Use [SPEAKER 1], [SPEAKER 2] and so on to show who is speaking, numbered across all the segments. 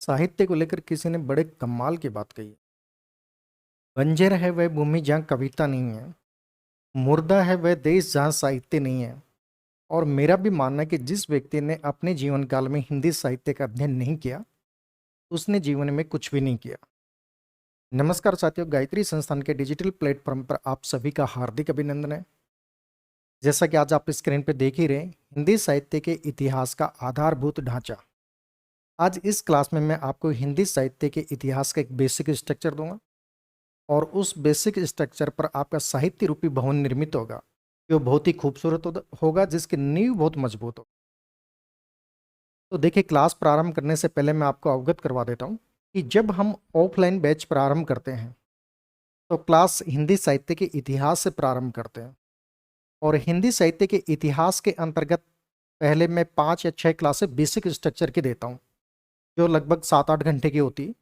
[SPEAKER 1] साहित्य को लेकर किसी ने बड़े कमाल की बात कही है। बंजर है वह भूमि जहाँ कविता नहीं है। मुर्दा है वह देश जहाँ साहित्य नहीं है। और मेरा भी मानना है कि जिस व्यक्ति ने अपने जीवन काल में हिंदी साहित्य का अध्ययन नहीं किया, उसने जीवन में कुछ भी नहीं किया। नमस्कार साथियों, गायत्री संस्थान के डिजिटल प्लेटफॉर्म पर आप सभी का हार्दिक अभिनंदन है। जैसा कि आज आप स्क्रीन पर देख ही रहे हैं, हिंदी साहित्य के इतिहास का आधारभूत ढांचा। आज इस क्लास में मैं आपको हिंदी साहित्य के इतिहास का एक बेसिक स्ट्रक्चर दूंगा और उस बेसिक स्ट्रक्चर पर आपका साहित्य रूपी भवन निर्मित होगा, जो बहुत ही खूबसूरत होगा, जिसकी नींव बहुत मजबूत हो। तो देखिए, क्लास प्रारंभ करने से पहले मैं आपको अवगत करवा देता हूँ कि जब हम ऑफलाइन बैच प्रारंभ करते हैं तो क्लास हिंदी साहित्य के इतिहास से प्रारंभ करते हैं। और हिंदी साहित्य के इतिहास के अंतर्गत पहले मैं 5 या 6 क्लासें बेसिक स्ट्रक्चर की देता हूँ, जो लगभग 7-8 घंटे की होती है।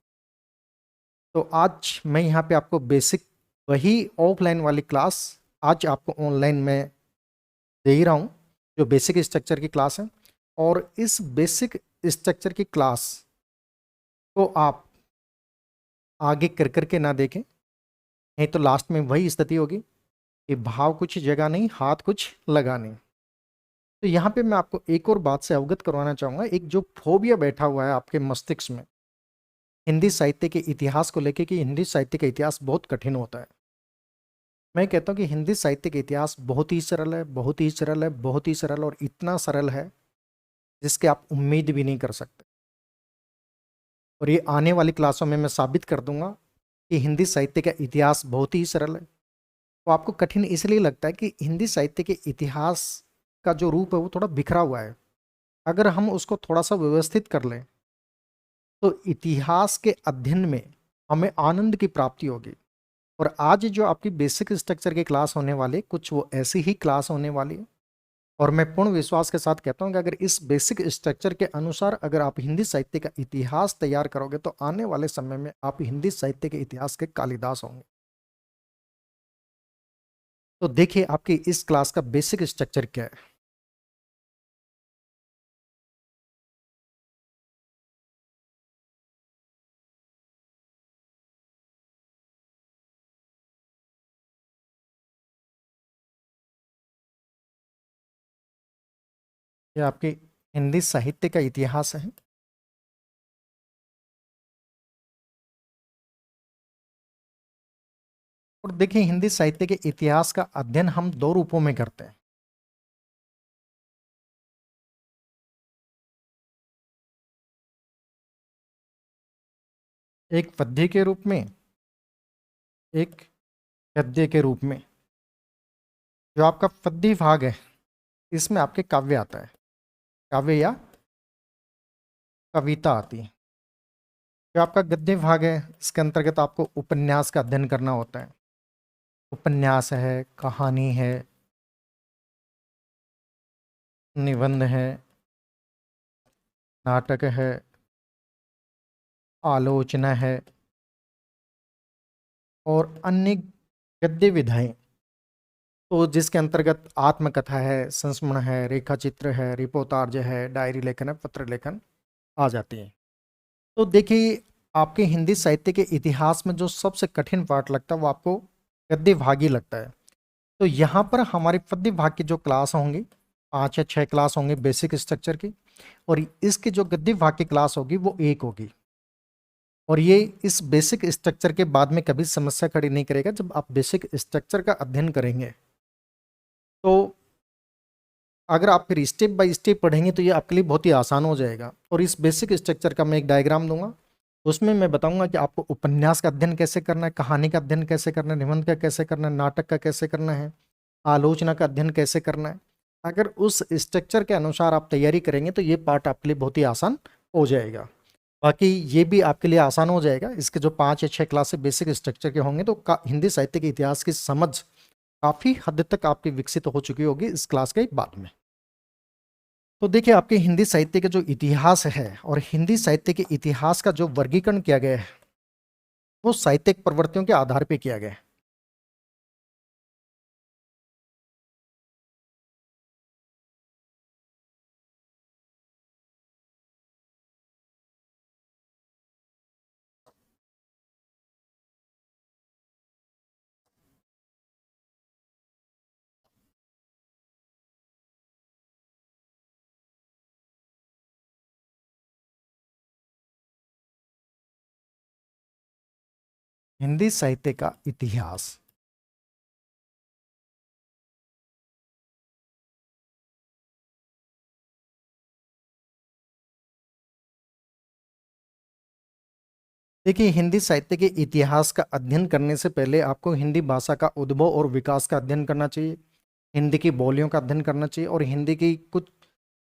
[SPEAKER 1] तो आज मैं यहाँ पे आपको बेसिक, वही ऑफलाइन वाली क्लास आज आपको ऑनलाइन में दे ही रहा हूँ, जो बेसिक स्ट्रक्चर की क्लास है। और इस बेसिक स्ट्रक्चर की क्लास को आप आगे कर करके ना देखें, नहीं तो लास्ट में वही स्थिति होगी कि भाव कुछ जगह नहीं, हाथ कुछ लगा नहीं। तो यहाँ पे मैं आपको एक और बात से अवगत करवाना चाहूँगा। एक जो फोबिया बैठा हुआ है आपके मस्तिष्क में हिंदी साहित्य के इतिहास को लेके, कि हिंदी साहित्य का इतिहास बहुत कठिन होता है। मैं कहता हूँ कि हिंदी साहित्य का इतिहास बहुत ही सरल है, बहुत ही सरल है, बहुत ही सरल, और इतना सरल है जिसके आप उम्मीद भी नहीं कर सकते। और ये आने वाली क्लासों में मैं साबित कर दूंगा कि हिंदी साहित्य का इतिहास बहुत ही सरल है। तो आपको कठिन इसलिए लगता है कि हिंदी साहित्य के इतिहास का जो रूप है वो थोड़ा बिखरा हुआ है। अगर हम उसको थोड़ा सा व्यवस्थित कर लें तो इतिहास के अध्ययन में हमें आनंद की प्राप्ति होगी। और आज जो आपकी बेसिक स्ट्रक्चर की क्लास होने वाली, कुछ वो ऐसी ही क्लास होने वाली है। और मैं पूर्ण विश्वास के साथ कहता हूं कि अगर इस बेसिक स्ट्रक्चर के अनुसार अगर आप हिंदी साहित्य का इतिहास तैयार करोगे तो आने वाले समय में आप हिंदी साहित्य के इतिहास के कालिदास होंगे। तो देखिए, आपकी इस क्लास का बेसिक स्ट्रक्चर क्या है। ये आपकी हिंदी साहित्य का इतिहास है। और देखिए, हिंदी साहित्य के इतिहास का अध्ययन हम दो रूपों में करते हैं। एक पद्य के रूप में, एक गद्य के रूप में। जो आपका पद्य भाग है, इसमें आपके काव्य आता है, काव्य या कविता आती है। जो आपका गद्य भाग है, इसके अंतर्गत आपको उपन्यास का अध्ययन करना होता है। उपन्यास है, कहानी है, निबंध है, नाटक है, आलोचना है, और अन्य गद्य विधाएं, तो जिसके अंतर्गत आत्मकथा है, संस्मरण है, रेखा चित्र है, रिपोर्टाज है, डायरी लेखन है, पत्र लेखन आ जाती है। तो देखिए, आपके हिंदी साहित्य के इतिहास में जो सबसे कठिन पार्ट लगता है वो आपको गद्य भाग ही लगता है। तो यहाँ पर हमारी पद्य भाग की जो क्लास होंगी, 5 या 6 क्लास होंगे बेसिक स्ट्रक्चर की, और इसकी जो गद्य भाग की क्लास होगी वो एक होगी। और ये इस बेसिक स्ट्रक्चर के बाद में कभी समस्या खड़ी नहीं करेगा। जब आप बेसिक स्ट्रक्चर का अध्ययन करेंगे तो अगर आप फिर स्टेप बाय स्टेप पढ़ेंगे तो ये आपके लिए बहुत ही आसान हो जाएगा। और इस बेसिक स्ट्रक्चर का मैं एक डायग्राम दूंगा, उसमें मैं बताऊंगा कि आपको उपन्यास का अध्ययन कैसे करना है, कहानी का अध्ययन कैसे करना है, निबंध का कैसे करना है, नाटक का कैसे करना है, आलोचना का अध्ययन कैसे करना है। अगर उस स्ट्रक्चर के अनुसार आप तैयारी करेंगे तो ये पार्ट आपके लिए बहुत ही आसान हो जाएगा। बाकी ये भी आपके लिए आसान हो जाएगा। इसके जो 5 या 6 क्लासेस बेसिक स्ट्रक्चर के होंगे तो हिंदी साहित्य के इतिहास की समझ काफी हद तक आपकी विकसित हो चुकी होगी इस क्लास के बाद में। तो देखिए, आपके हिंदी साहित्य का जो इतिहास है और हिंदी साहित्य के इतिहास का जो वर्गीकरण किया गया है वो साहित्यिक प्रवृत्तियों के आधार पर किया गया है। हिंदी साहित्य का इतिहास। देखिए, हिंदी साहित्य के इतिहास का अध्ययन करने से पहले आपको हिंदी भाषा का उद्भव और विकास का अध्ययन करना चाहिए, हिंदी की बोलियों का अध्ययन करना चाहिए और हिंदी की कुछ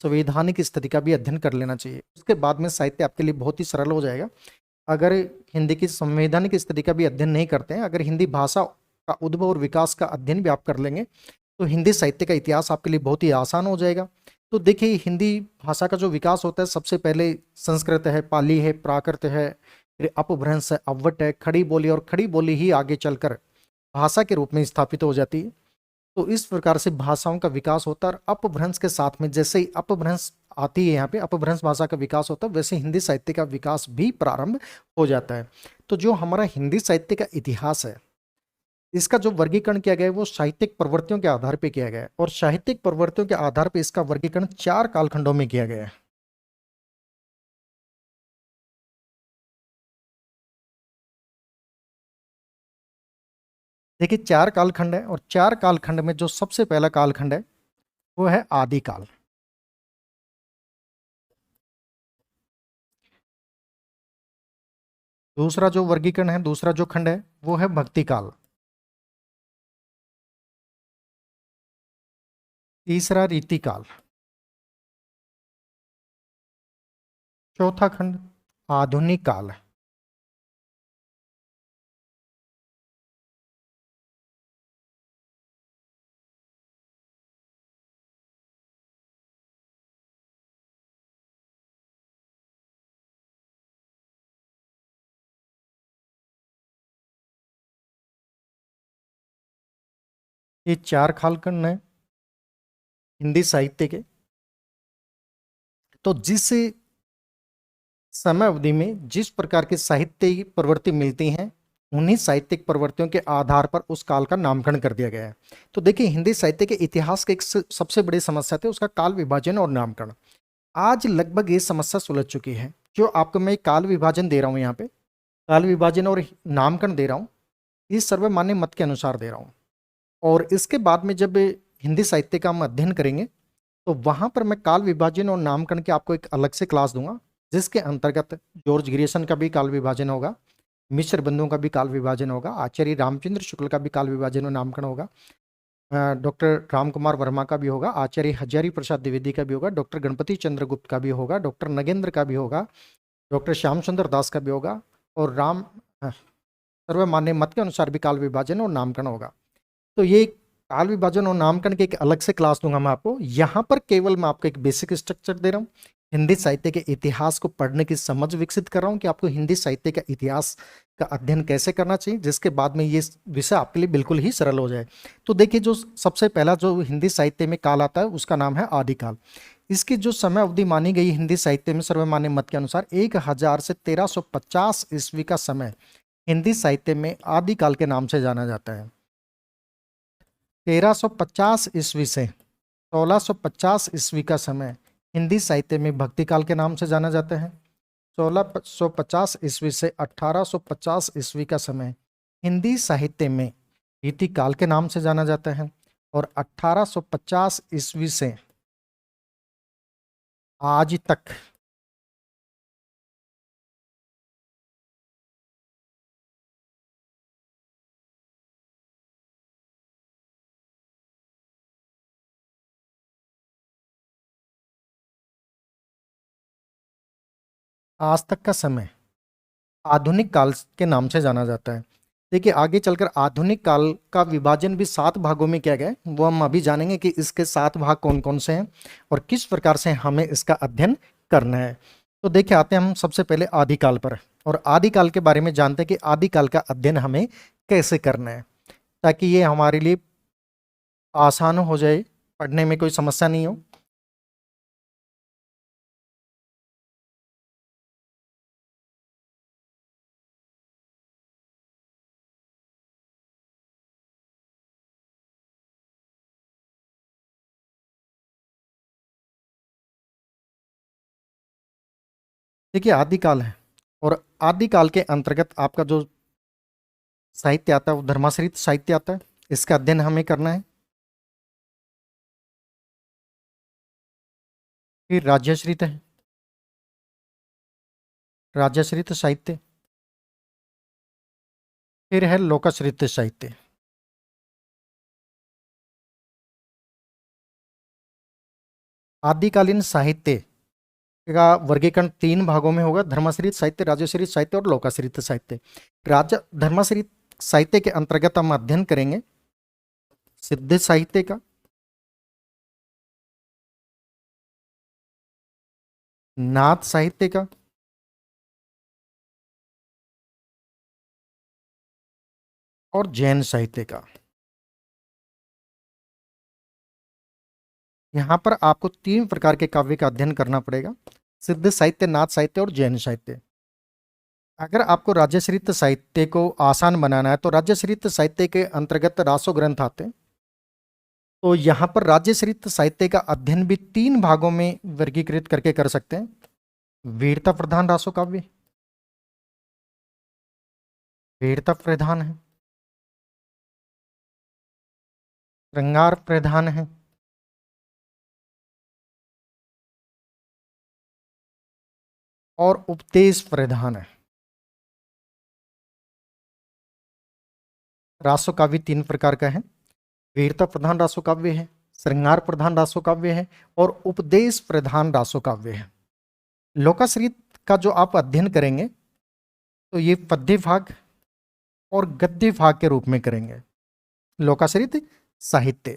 [SPEAKER 1] संवैधानिक स्थिति का भी अध्ययन कर लेना चाहिए। उसके बाद में साहित्य आपके लिए बहुत ही सरल हो जाएगा। अगर हिंदी की संवैधानिक स्थिति का भी अध्ययन नहीं करते हैं, अगर हिंदी भाषा का उद्भव और विकास का अध्ययन भी आप कर लेंगे, तो हिंदी साहित्य का इतिहास आपके लिए बहुत ही आसान हो जाएगा। तो देखिए, हिंदी भाषा का जो विकास होता है, सबसे पहले संस्कृत है, पाली है, प्राकृत है, फिर अपभ्रंश है, अवट है, खड़ी बोली, और खड़ी बोली ही आगे चलकर भाषा के रूप में स्थापित हो जाती है। तो इस प्रकार से भाषाओं का विकास होता है। और अपभ्रंश के साथ में जैसे ही अपभ्रंश आती है, यहाँ पे अपभ्रंश भाषा का विकास होता है, वैसे हिंदी साहित्य का विकास भी प्रारंभ हो जाता है। तो जो हमारा हिंदी साहित्य का इतिहास है, इसका जो वर्गीकरण किया गया है वो साहित्यिक प्रवृत्तियों के आधार पर किया गया है, और साहित्यिक प्रवृत्तियों के आधार पर इसका वर्गीकरण 4 कालखंडों में किया गया है। देखिए, 4 कालखंड है, और 4 कालखंड में जो सबसे पहला कालखंड है वो है आदिकाल। दूसरा जो वर्गीकरण है, दूसरा जो खंड है वो है भक्ति काल। तीसरा रीति काल। चौथा खंड आधुनिक काल है। ये 4 कालखंड है हिंदी साहित्य के। तो जिस समय अवधि में जिस प्रकार की साहित्य की प्रवृत्ति मिलती हैं, उन्हीं साहित्यिक प्रवृत्तियों के आधार पर उस काल का नामकरण कर दिया गया है। तो देखिए, हिंदी साहित्य के इतिहास की एक सबसे बड़ी समस्या थी उसका काल विभाजन और नामकरण। आज लगभग ये समस्या सुलझ चुकी है। जो आपको मैं काल विभाजन दे रहा हूँ यहाँ पे, काल विभाजन और नामकरण दे रहा हूँ, इस सर्वमान्य मत के अनुसार दे रहा हूँ। और इसके बाद में जब हिंदी साहित्य का हम अध्ययन करेंगे, तो वहां पर मैं काल विभाजन और नामकरण की आपको एक अलग से क्लास दूंगा, जिसके अंतर्गत जॉर्ज ग्रियर्सन का भी काल विभाजन होगा, मिश्र बंधुओं का भी काल विभाजन होगा, आचार्य रामचंद्र शुक्ल का भी काल विभाजन और नामकरण होगा, डॉक्टर राम कुमार वर्मा का भी होगा, आचार्य हजारी प्रसाद द्विवेदी का भी होगा, डॉक्टर गणपति चंद्रगुप्त का भी होगा, डॉक्टर नगेंद्र का भी होगा, डॉक्टर श्याम सुंदर दास का भी होगा, और सर्वमान्य मत के अनुसार भी काल विभाजन और नामकरण होगा। तो ये काल विभाजन और नामकरण की एक अलग से क्लास दूंगा मैं आपको। यहाँ पर केवल मैं आपको एक बेसिक स्ट्रक्चर दे रहा हूँ, हिंदी साहित्य के इतिहास को पढ़ने की समझ विकसित कर रहा हूँ कि आपको हिंदी साहित्य का इतिहास का अध्ययन कैसे करना चाहिए, जिसके बाद में ये विषय आपके लिए बिल्कुल ही सरल हो जाए। तो देखिए, जो सबसे पहला जो हिंदी साहित्य में काल आता है उसका नाम है आदिकाल। इसकी जो समय अवधि मानी गई हिंदी साहित्य में सर्वमान्य मत के अनुसार 1000 से 1350 ईस्वी का समय हिंदी साहित्य में आदिकाल के नाम से जाना जाता है। 1350 ईस्वी से 1650 ईस्वी का समय हिंदी साहित्य में भक्ति काल के नाम से जाना जाता है। 1650 ईस्वी से 1850 ईस्वी का समय हिंदी साहित्य में रीति काल के नाम से जाना जाता है। और 1850 ईस्वी से आज तक आज तक का समय आधुनिक काल के नाम से जाना जाता है। देखिए, आगे चलकर आधुनिक काल का विभाजन भी 7 भागों में किया गया है, वो हम अभी जानेंगे कि इसके 7 भाग कौन कौन से हैं और किस प्रकार से हमें इसका अध्ययन करना है। तो देखिए, आते हैं हम सबसे पहले आदिकाल पर, और आदिकाल के बारे में जानते हैं कि आदिकाल का अध्ययन हमें कैसे करना है, ताकि ये हमारे लिए आसान हो जाए, पढ़ने में कोई समस्या नहीं हो। देखिए, आदिकाल है, और आदिकाल के अंतर्गत आपका जो साहित्य आता है वो धर्माश्रित साहित्य आता है, इसका अध्ययन हमें करना है। फिर राज्याश्रित है, राज्याश्रित साहित्य। फिर है लोकाश्रित साहित्य। आदिकालीन साहित्य का वर्गीकरण तीन भागों में होगा: धर्माश्रित साहित्य, राज्याश्रित साहित्य और लोकाश्रित साहित्य। राजा धर्माश्रित साहित्य के अंतर्गत हम अध्ययन करेंगे सिद्ध साहित्य का, नाथ साहित्य का, और जैन साहित्य का। यहां पर आपको तीन प्रकार के काव्य का अध्ययन करना पड़ेगा: सिद्ध साहित्य, नाथ साहित्य और जैन साहित्य। अगर आपको राज्यश्रित साहित्य को आसान बनाना है तो राज्यश्रित साहित्य के अंतर्गत रासो ग्रंथ आते हैं। तो यहां पर राज्यश्रित साहित्य का अध्ययन भी तीन भागों में वर्गीकृत करके कर सकते हैं: वीरता प्रधान रासो काव्य, वीरता प्रधान है, श्रृंगार प्रधान है, और उपदेश प्रधान है। रासो काव्य तीन प्रकार का है: वीरता प्रधान रासो काव्य है, श्रृंगार प्रधान रासो काव्य है, और उपदेश प्रधान रासो काव्य है। लोकाश्रित का जो आप अध्ययन करेंगे तो ये पद्य भाग और गद्य भाग के रूप में करेंगे। लोकाश्रित साहित्य,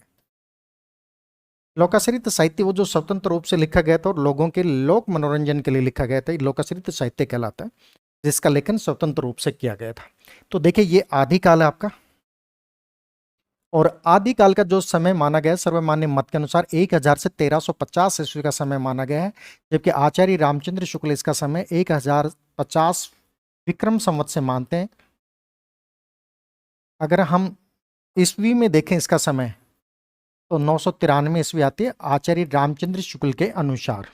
[SPEAKER 1] लोकाश्रित साहित्य वो जो स्वतंत्र रूप से लिखा गया था और लोगों के लोक मनोरंजन के लिए लिखा गया था, ये लोकाश्रित साहित्य कहलाता है, जिसका लेखन स्वतंत्र रूप से किया गया था। तो देखिए ये आदिकाल है आपका, और आदिकाल का जो समय माना गया है सर्वमान्य मत के अनुसार 1000 से 1350 ईस्वी का समय माना गया है, जबकि आचार्य रामचंद्र शुक्ल इसका समय 1050 विक्रम संवत से मानते हैं। अगर हम ईस्वी में देखें इसका समय तो 993 ईस्वी आती है आचार्य रामचंद्र शुक्ल के अनुसार।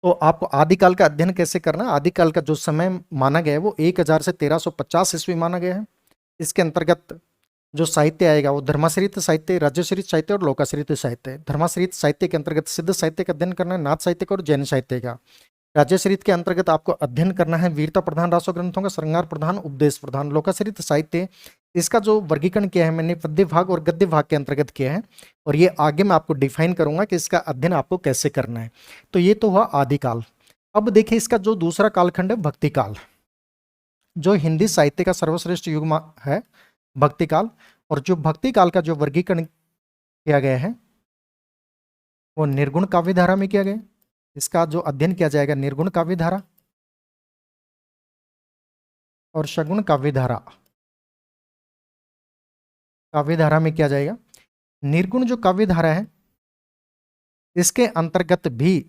[SPEAKER 1] तो आपको आदिकाल का अध्ययन कैसे करना है? आदिकाल का जो समय माना गया है वो 1000 से 1350 ईस्वी माना गया है। इसके अंतर्गत जो साहित्य आएगा वो धर्माश्रित साहित्य, राज्यश्रित साहित्य और लोकाश्रित साहित्य। धर्माश्रित साहित्य के अंतर्गत सिद्ध साहित्य का अध्ययन करना है, नाथ साहित्य का और जैन साहित्य का। राज्यश्रित के अंतर्गत आपको अध्ययन करना है वीरता प्रधान रासो ग्रंथों का, श्रृंगार प्रधान, उपदेश प्रधान। लोकाश्रित साहित्य, इसका जो वर्गीकरण किया है मैंने पद्य भाग और गद्य भाग के अंतर्गत किया है, और ये आगे मैं आपको डिफाइन करूंगा कि इसका अध्ययन आपको कैसे करना है। तो ये तो हुआ आदिकाल। अब देखिए इसका जो दूसरा कालखंड है भक्ति काल, जो हिंदी साहित्य का सर्वश्रेष्ठ युग है भक्ति काल। और जो भक्ति काल का जो वर्गीकरण किया गया है वो निर्गुण काव्य धारा में किया गया। इसका जो अध्ययन किया जाएगा निर्गुण काव्य धारा और सगुण काव्य धारा, काव्य धारा में किया जाएगा। निर्गुण जो काव्य धारा है इसके अंतर्गत भी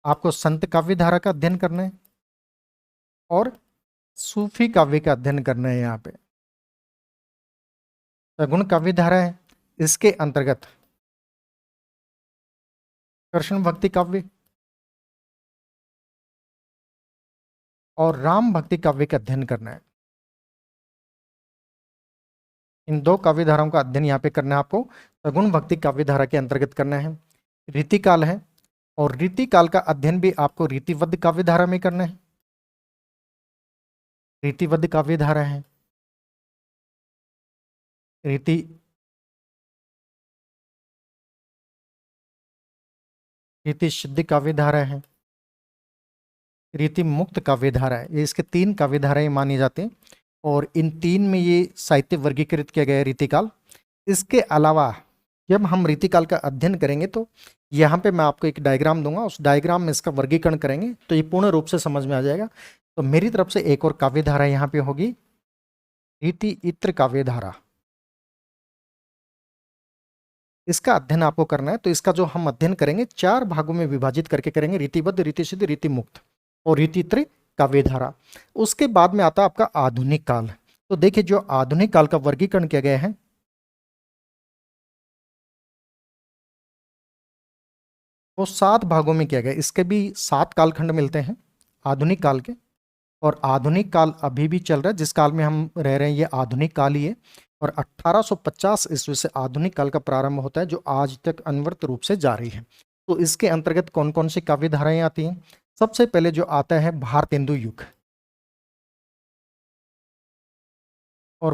[SPEAKER 1] आपको संत काव्य धारा का अध्ययन करना है और सूफी काव्य का अध्ययन करना है। यहाँ पे सगुण काव्य धारा है, इसके अंतर्गत कृष्ण भक्ति काव्य और राम भक्ति काव्य का अध्ययन करना है। इन दो काव्य धाराओं का अध्ययन यहाँ पे करना है आपको, सगुण भक्ति काव्य धारा के अंतर्गत करना है। रीतिकाल है, और रीतिकाल का अध्ययन भी आपको रीतिबद्ध काव्य धारा में करना है। रीतिबद्ध काव्य धारा है, रीति रीति सिद्ध काव्य धारा है, रीति मुक्त काव्य धारा है। ये इसके तीन काव्य धाराएं मानी जाती हैं, और इन तीन में ये साहित्य वर्गीकृत किया गया है रीतिकाल। इसके अलावा जब हम रीतिकाल का अध्ययन करेंगे तो यहाँ पे मैं आपको एक डायग्राम दूंगा, उस डायग्राम में इसका वर्गीकरण करेंगे तो ये पूर्ण रूप से समझ में आ जाएगा। तो मेरी तरफ से एक और काव्य धारा यहाँ पे होगी रीति इत्र काव्य धारा। इसका अध्ययन आपको करना है, तो इसका जो हम अध्ययन करेंगे चार भागों में विभाजित करके करेंगे: रीतिबद्ध, रीति सिद्ध, रीति मुक्त और रीति इत्र काव्य धारा। उसके बाद में आता है आपका आधुनिक काल। तो देखिए जो आधुनिक काल का वर्गीकरण किया गया है वो 7 भागों में किया गया। इसके भी 7 कालखंड मिलते हैं आधुनिक काल के। और आधुनिक काल अभी भी चल रहा है, जिस काल में हम रह रहे हैं ये आधुनिक काल ही है। और 1850 ईस्वी से आधुनिक काल का प्रारंभ होता है, जो आज तक अनवरत रूप से जारी है। तो इसके अंतर्गत कौन कौन सी काव्य धाराएं आती हैं? सबसे पहले जो आता है भारतेंदु युग। और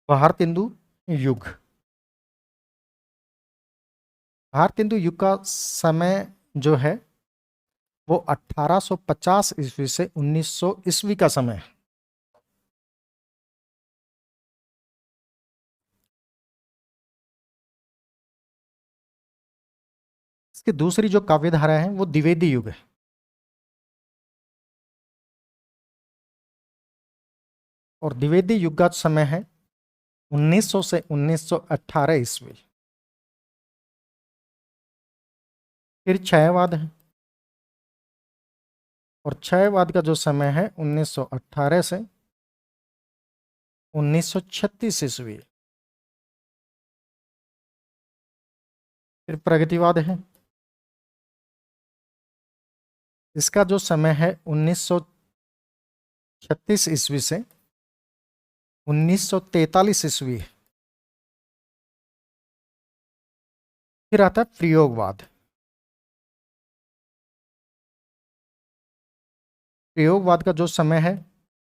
[SPEAKER 1] भारतेंदु युग, भारतेंदु युग का समय जो है वो 1850 ईस्वी से 1900 ईस्वी का समय है। इसकी दूसरी जो काव्य धारा है वो द्विवेदी युग है। और द्विवेदी युग का समय है 1900 से 1918 ईस्वी। फिर क्षयवाद है, और क्षयवाद का जो समय है 1918 से 1936 ईस्वी। फिर प्रगतिवाद है, इसका जो समय है 1936 ईस्वी से 1943 ईस्वी। फिर आता है प्रयोगवाद। प्रयोगवाद का जो समय है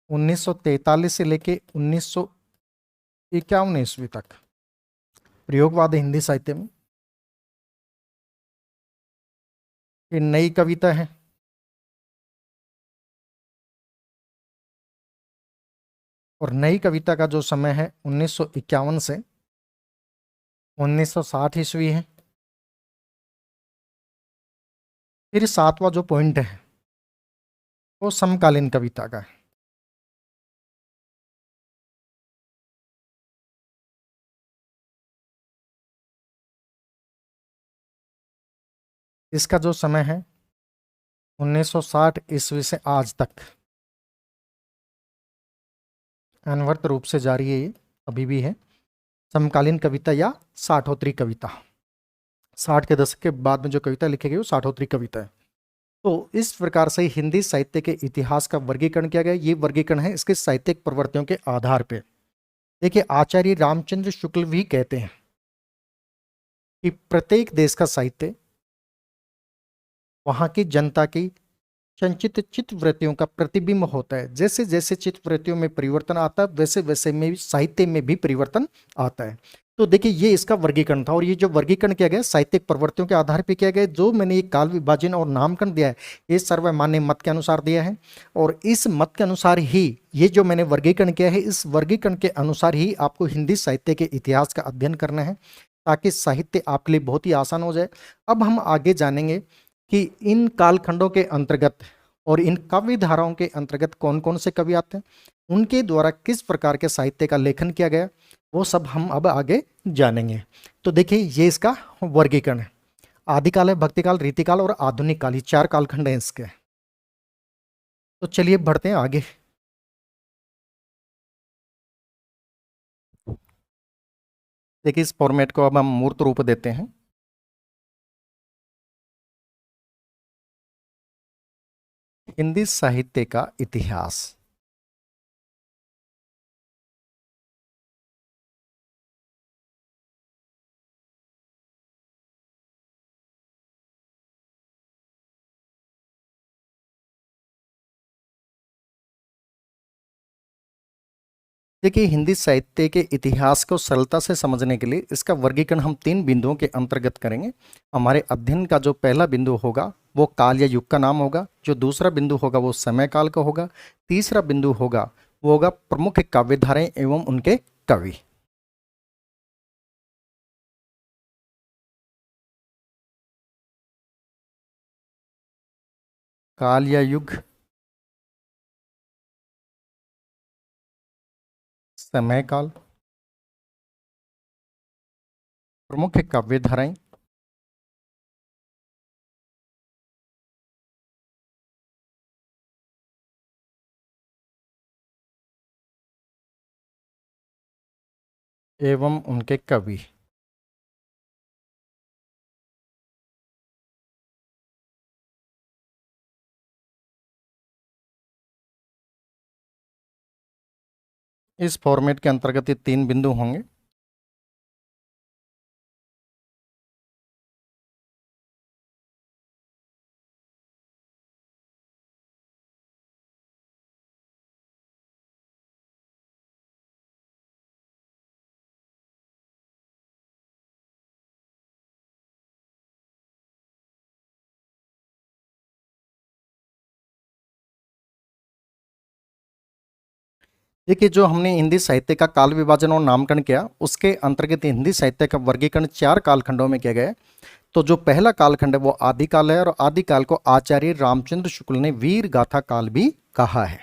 [SPEAKER 1] 1943 से लेके 1951 ईस्वी तक प्रयोगवाद है हिंदी साहित्य में। ये नई कविता है, और नई कविता का जो समय है 1951 से 1960 ईस्वी है। फिर सातवां जो पॉइंट है वो समकालीन कविता का है। इसका जो समय है 1960 ईस्वी से आज तक अनवरत रूप से जारी है, ये अभी भी है। समकालीन कविता या साठोत्तरी कविता, 60 के दशक के बाद में जो कविता लिखी गई वो साठोत्तरी कविता है। तो इस प्रकार से हिंदी साहित्य के इतिहास का वर्गीकरण किया गया। ये वर्गीकरण है इसके साहित्यिक प्रवृत्तियों के आधार पे। देखिए, आचार्य रामचंद्र शुक्ल भी कहते हैं कि प्रत्येक देश का साहित्य वहां की जनता की संचित चित्त वृत्तियों का प्रतिबिंब होता है। जैसे जैसे चित्त वृत्तियों में परिवर्तन आता है, वैसे वैसे में भी साहित्य में भी परिवर्तन आता है। तो देखिए, ये इसका वर्गीकरण था, और ये जो वर्गीकरण किया गया साहित्यिक प्रवृत्तियों के आधार पर किया गया। जो मैंने ये काल विभाजन और नामकरण दिया है, ये सर्वमान्य मत के अनुसार दिया है। और इस मत के अनुसार ही ये जो मैंने वर्गीकरण किया है, इस वर्गीकरण के अनुसार ही आपको हिंदी साहित्य के इतिहास का अध्ययन करना है, ताकि साहित्य आपके लिए बहुत ही आसान हो जाए। अब हम आगे जानेंगे कि इन कालखंडों के अंतर्गत और इन काव्य धाराओं के अंतर्गत कौन कौन से कवि आते हैं, उनके द्वारा किस प्रकार के साहित्य का लेखन किया गया, वो सब हम अब आगे जानेंगे। तो देखिए, ये इसका वर्गीकरण है। आदिकाल है, भक्तिकाल, रीतिकाल और आधुनिक काल, ये चार कालखंड हैं इसके। तो चलिए बढ़ते हैं आगे। देखिए, इस फॉर्मेट को अब हम मूर्त रूप देते हैं। हिंदी साहित्य का इतिहास। देखिए, हिंदी साहित्य के इतिहास को सरलता से समझने के लिए इसका वर्गीकरण हम तीन बिंदुओं के अंतर्गत करेंगे। हमारे अध्ययन का जो पहला बिंदु होगा वो काल या युग का नाम होगा। जो दूसरा बिंदु होगा वो समय काल का होगा। तीसरा बिंदु होगा वो होगा प्रमुख काव्यधाराएं एवं उनके कवि। काल या युग, समय काल, प्रमुख काव्यधाराएं एवं उनके कवि। इस फॉर्मेट के अंतर्गत ये 3 बिंदु होंगे। देखिए, जो हमने हिंदी साहित्य का काल विभाजन और नामकरण किया, उसके अंतर्गत हिंदी साहित्य का वर्गीकरण 4 कालखंडों में किया गया है। तो जो पहला कालखंड है वो आदिकाल है, और आदिकाल को आचार्य रामचंद्र शुक्ल ने वीर गाथा काल भी कहा है।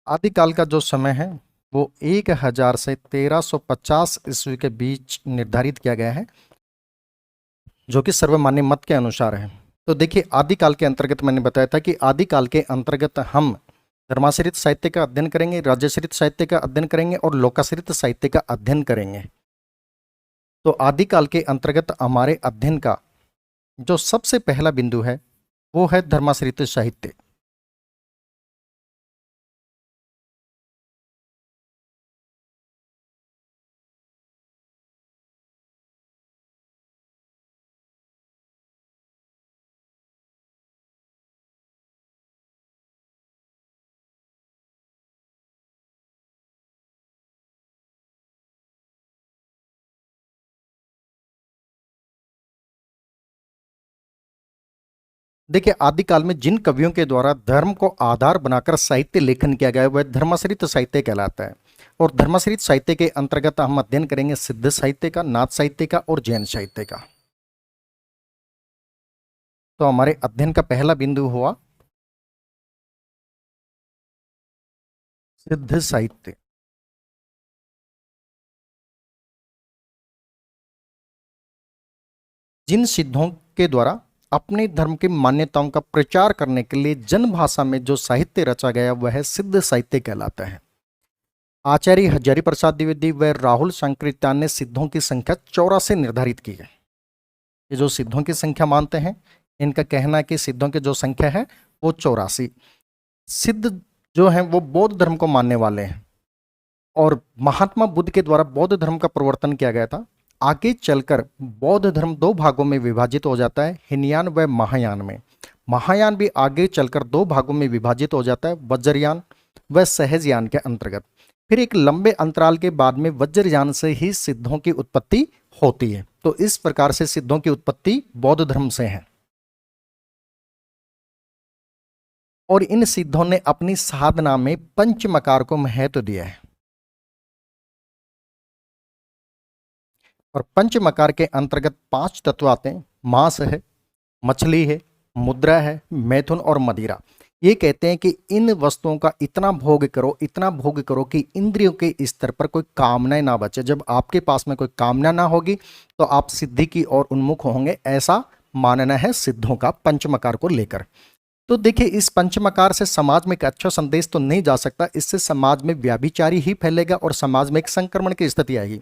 [SPEAKER 1] आदिकाल का जो समय है वो 1000 से 1350 ईस्वी के बीच निर्धारित किया गया है, जो कि सर्वमान्य मत के अनुसार है। तो देखिए, आदिकाल के अंतर्गत मैंने बताया था कि आदिकाल के अंतर्गत हम धर्माश्रित साहित्य का अध्ययन करेंगे, राज्यश्रित साहित्य का अध्ययन करेंगे और लोकाश्रित साहित्य का अध्ययन करेंगे। तो आदिकाल के अंतर्गत हमारे अध्ययन का जो सबसे पहला बिंदु है वो है धर्माश्रित साहित्य। देखिए, आदिकाल में जिन कवियों के द्वारा धर्म को आधार बनाकर साहित्य लेखन किया गया है वह धर्माश्रित साहित्य कहलाता है। और धर्माश्रित साहित्य के अंतर्गत हम अध्ययन करेंगे सिद्ध साहित्य का, नाथ साहित्य का और जैन साहित्य का। तो हमारे अध्ययन का पहला बिंदु हुआ सिद्ध साहित्य। जिन सिद्धों के द्वारा अपने धर्म की मान्यताओं का प्रचार करने के लिए जन भाषा में जो साहित्य रचा गया वह सिद्ध साहित्य कहलाता है। आचार्य हजारी प्रसाद द्विवेदी व राहुल शंकरित्यान ने सिद्धों की संख्या 84 निर्धारित की है। ये जो सिद्धों की संख्या मानते हैं, इनका कहना है कि सिद्धों की जो संख्या है वो 84। सिद्ध जो है वो बौद्ध धर्म को मानने वाले हैं, और महात्मा बुद्ध के द्वारा बौद्ध धर्म का प्रवर्तन किया गया था। आगे चलकर बौद्ध धर्म 2 भागों में विभाजित हो जाता है, हिनयान व महायान में। महायान भी आगे चलकर 2 भागों में विभाजित हो जाता है, वज्रयान व सहजयान के अंतर्गत। फिर एक लंबे अंतराल के बाद में वज्रयान से ही सिद्धों की उत्पत्ति होती है। तो इस प्रकार से सिद्धों की उत्पत्ति बौद्ध धर्म से है। और इन सिद्धों ने अपनी साधना में पंचमकार को महत्व दिया है। और पंचमकार के अंतर्गत 5 तत्व आते हैं। मांस है, मछली है, मुद्रा है, मैथुन और मदिरा। ये कहते हैं कि इन वस्तुओं का इतना भोग करो, इतना भोग करो कि इंद्रियों के स्तर पर कोई कामनाएं ना बचे। जब आपके पास में कोई कामना ना होगी तो आप सिद्धि की ओर उन्मुख होंगे, ऐसा मानना है सिद्धों का पंचमकार को लेकर। तो देखिए, इस पंचमकार से समाज में एक अच्छा संदेश तो नहीं जा सकता, इससे समाज में व्याभिचारी ही फैलेगा और समाज में एक संक्रमण की स्थिति आएगी।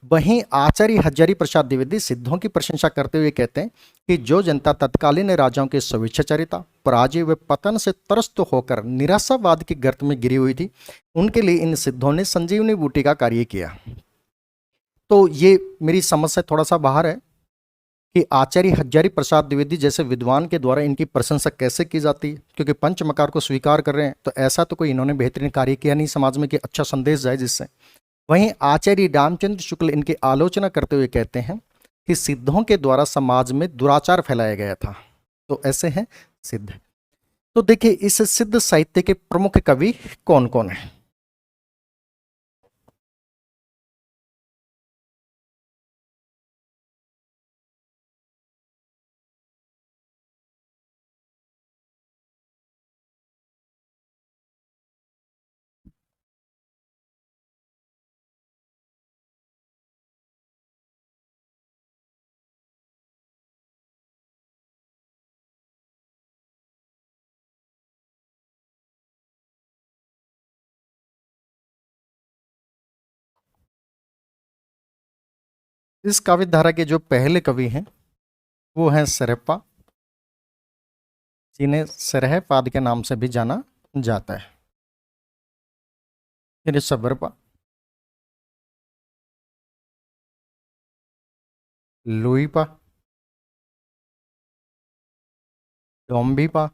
[SPEAKER 1] वहीं आचार्य हजारी प्रसाद द्विवेदी सिद्धों की प्रशंसा करते हुए कहते हैं कि जो जनता तत्कालीन राजाओं के स्वेच्छाचारिता, पराजय व पतन से त्रस्त होकर निराशावाद की गर्त में गिरी हुई थी, उनके लिए इन सिद्धों ने संजीवनी बूटी का कार्य किया। तो ये मेरी समझ से थोड़ा सा बाहर है कि आचार्य हजारी प्रसाद द्विवेदी जैसे विद्वान के द्वारा इनकी प्रशंसा कैसे की जाती है, क्योंकि पंचमकार को स्वीकार कर रहे हैं, तो ऐसा तो कोई इन्होंने बेहतरीन कार्य किया नहीं समाज में कि अच्छा संदेश जाए जिससे। वहीं आचार्य रामचंद्र शुक्ल इनकी आलोचना करते हुए कहते हैं कि सिद्धों के द्वारा समाज में दुराचार फैलाया गया था। तो ऐसे हैं सिद्ध। तो देखिए, इस सिद्ध साहित्य के प्रमुख कवि कौन कौन है। इस काव्य धारा के जो पहले कवि हैं वो है सरहप्पा, जिन्हें सरहप आदि के नाम से भी जाना जाता है। फिर सबरपा, लुईपा, डोम्बीपा,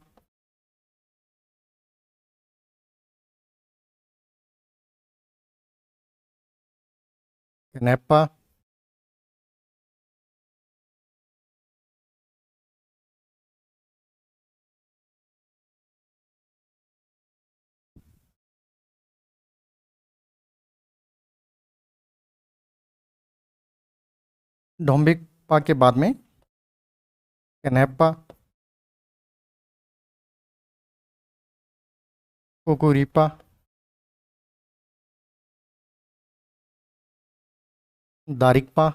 [SPEAKER 1] कनेपा, डोम्बिपा के बाद में कनेपा, कुकुरीपा, दारिकपा,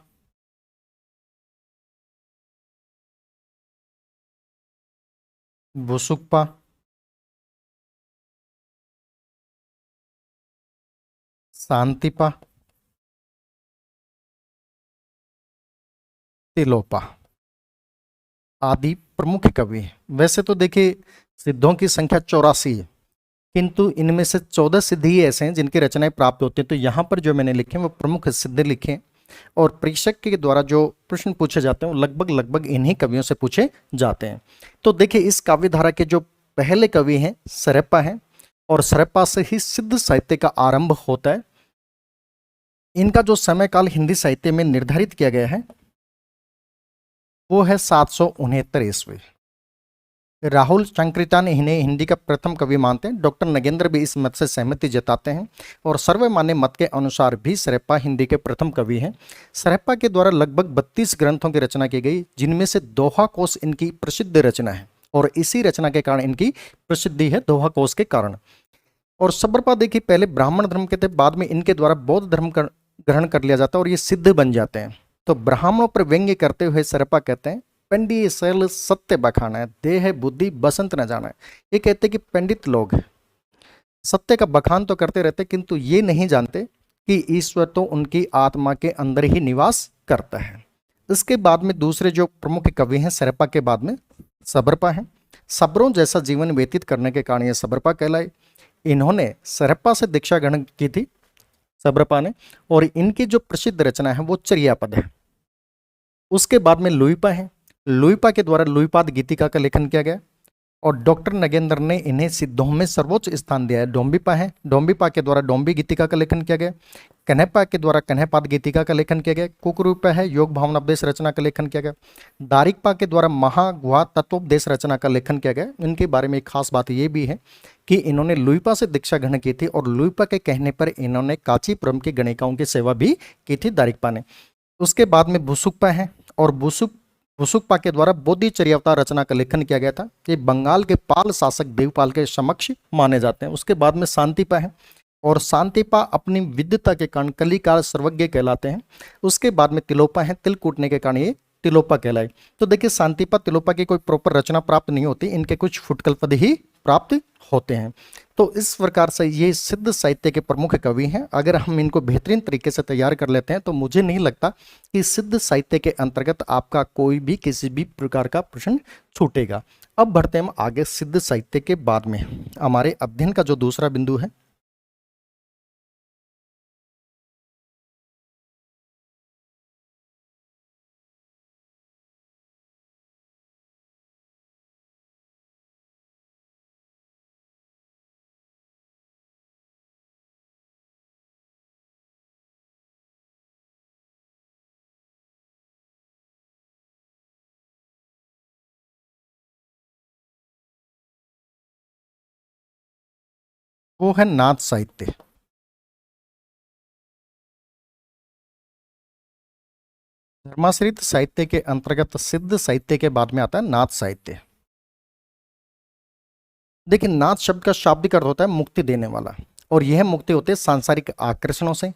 [SPEAKER 1] बुसुकपा, शांतिपा, तिलोपा आदि प्रमुख कवि हैं। वैसे तो देखिए सिद्धों की संख्या 84 है, किंतु इनमें से 14 सिद्ध ही ऐसे हैं जिनकी रचनाएं प्राप्त होती हैं। तो यहाँ पर जो मैंने लिखे हैं वो प्रमुख सिद्ध लिखे हैं, और परीक्षक के द्वारा जो प्रश्न पूछे जाते हैं वो लगभग लगभग इन्हीं कवियों से पूछे जाते हैं। तो देखिए इस काव्य धारा के जो पहले कवि हैं सरहप्पा हैं, और सरहप्पा से ही सिद्ध साहित्य का आरंभ होता है। इनका जो समय काल हिंदी साहित्य में निर्धारित किया गया है वो है 769 ईस्वी। राहुल शंकरिता ने इन्हें हिंदी का प्रथम कवि मानते हैं। डॉक्टर नगेंद्र भी इस मत से सहमति जताते हैं, और सर्वमान्य मत के अनुसार भी सरहप्पा हिंदी के प्रथम कवि हैं। सरहप्पा के द्वारा लगभग 32 ग्रंथों की रचना की गई, जिनमें से दोहा कोश इनकी प्रसिद्ध रचना है, और इसी रचना के कारण इनकी प्रसिद्धि है, दोहा कोश के कारण। और सबरपा देखिए पहले ब्राह्मण धर्म के थे, बाद में इनके द्वारा बौद्ध धर्म ग्रहण कर लिया जाता है और ये सिद्ध बन जाते हैं। तो ब्राह्मणों पर व्यंग्य करते हुए सरहप्पा कहते हैं, पंडित सल सत्य बखाना है, देह बुद्धि बसंत न जाना है। ये कहते हैं कि पंडित लोग सत्य का बखान तो करते रहते, किंतु ये नहीं जानते कि ईश्वर तो उनकी आत्मा के अंदर ही निवास करता है। इसके बाद में दूसरे जो प्रमुख कवि हैं सरहप्पा के बाद में सबरपा हैं। सबरों जैसा जीवन व्यतीत करने के कारण ये सबरपा कहलाए। इन्होंने सरहप्पा से दीक्षा ग्रहण की थी सबरपा ने, और इनकी जो प्रसिद्ध रचना है वो चर्यापद है। उसके बाद में लुईपा है। लुईपा के द्वारा लुईपाद गीतिका का लेखन किया गया, और डॉक्टर नगेंद्र ने इन्हें सिद्धों में सर्वोच्च स्थान दिया है। डोम्बिपा है, डोम्बिपा के द्वारा डोम्बी गीतिका का लेखन किया गया। कन्हैप्पा के द्वारा कन्हैपाद गीतिका का लेखन किया गया। कुकुरूपा है, योग भावनापदेश रचना का लेखन किया गया। दारिकपा के द्वारा महागुहा तत्वोपदेश रचना का लेखन किया गया। इनके बारे में एक खास बात यह भी है कि इन्होंने लुईपा से दीक्षा ग्रहण की थी, और लुईपा के कहने पर इन्होंने कांचीपुरम की गणिकाओं की सेवा भी की थी दारिकपा ने। उसके बाद में बुसुकपा है, और बुसुकपा के द्वारा बोधिचर्यावतार रचना का लेखन किया गया था। ये बंगाल के पाल शासक देवपाल के समक्ष माने जाते हैं। उसके बाद में शांतिपा है, और शांतिपा अपनी विद्वता के कारण कलिकाल सर्वज्ञ कहलाते हैं। उसके बाद में तिलोपा है, तिल कूटने के कारण ये तिलोपा कहलाए। तो देखिए शांतिपा तिलोपा की कोई प्रॉपर रचना प्राप्त नहीं होती, इनके कुछ फुटकल पद ही प्राप्त होते हैं। तो इस प्रकार से ये सिद्ध साहित्य के प्रमुख कवि हैं। अगर हम इनको बेहतरीन तरीके से तैयार कर लेते हैं तो मुझे नहीं लगता कि सिद्ध साहित्य के अंतर्गत आपका कोई भी किसी भी प्रकार का प्रश्न छूटेगा। अब बढ़ते हैं हम आगे सिद्ध साहित्य के बाद में हमारे अध्ययन का जो दूसरा बिंदु है वो है नाथ साहित्य। धर्माश्रित साहित्य के अंतर्गत सिद्ध साहित्य के बाद में आता है नाथ साहित्य। देखिए नाथ शब्द का शाब्दिक अर्थ होता है मुक्ति देने वाला, और यह मुक्ति होती है सांसारिक आकर्षणों से,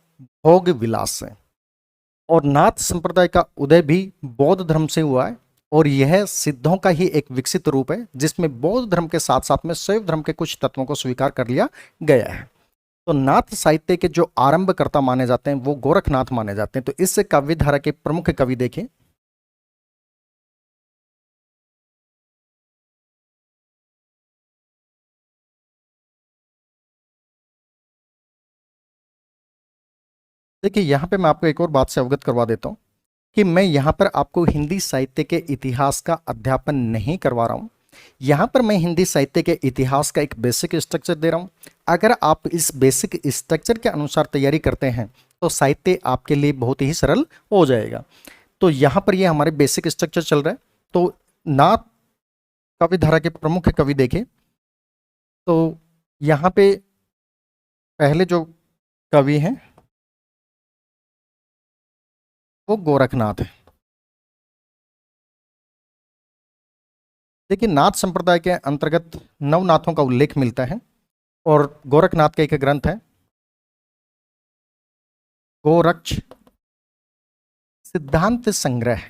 [SPEAKER 1] भोग विलास से। और नाथ संप्रदाय का उदय भी बौद्ध धर्म से हुआ है, और यह सिद्धों का ही एक विकसित रूप है जिसमें बौद्ध धर्म के साथ साथ में शैव धर्म के कुछ तत्वों को स्वीकार कर लिया गया है। तो नाथ साहित्य के जो आरंभकर्ता माने जाते हैं वो गोरखनाथ माने जाते हैं। तो इस काव्य धारा के प्रमुख कवि देखें देखिए यहाँ पे मैं आपको एक और बात से अवगत करवा देता हूँ कि मैं यहाँ पर आपको हिंदी साहित्य के इतिहास का अध्यापन नहीं करवा रहा हूँ। यहाँ पर मैं हिंदी साहित्य के इतिहास का एक बेसिक स्ट्रक्चर दे रहा हूँ। अगर आप इस बेसिक स्ट्रक्चर के अनुसार तैयारी करते हैं तो साहित्य आपके लिए बहुत ही सरल हो जाएगा। तो यहाँ पर ये हमारे बेसिक स्ट्रक्चर चल रहा है। तो नाथ कवि धारा के प्रमुख कवि देखें तो यहाँ पे पहले जो कवि हैं वो गोरखनाथ है। देखिए नाथ संप्रदाय के अंतर्गत नवनाथों का उल्लेख मिलता है और गोरखनाथ का एक ग्रंथ है गोरक्ष सिद्धांत संग्रह।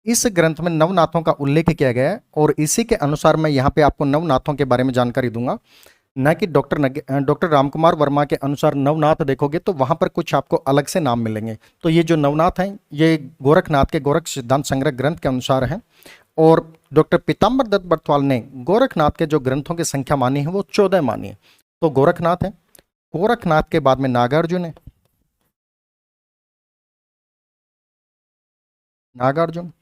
[SPEAKER 1] इस ग्रंथ में नवनाथों का उल्लेख किया गया है और इसी के अनुसार मैं यहाँ पे आपको नवनाथों के बारे में जानकारी दूंगा, न कि डॉक्टर रामकुमार वर्मा के अनुसार नवनाथ देखोगे तो वहां पर कुछ आपको अलग से नाम मिलेंगे। तो ये जो नवनाथ हैं ये गोरखनाथ के गोरख सिद्धांत संग्रह ग्रंथ के अनुसार है और डॉक्टर पीताम्बर दत्त बर्तवाल ने गोरखनाथ के जो ग्रंथों की संख्या मानी है वो 14 मानी है। तो गोरखनाथ है। गोरखनाथ के बाद में नागार्जुन है। नागार्जुन,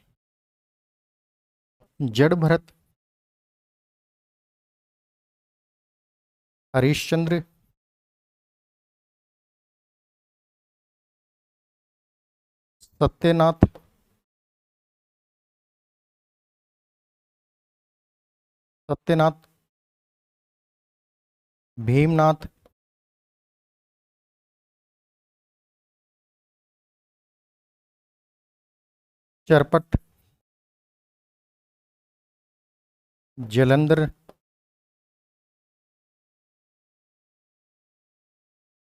[SPEAKER 1] जड़ भरत, हरिश्चंद्र, सत्यनाथ, सत्यनाथ, भीमनाथ, चरपट, जलंधर,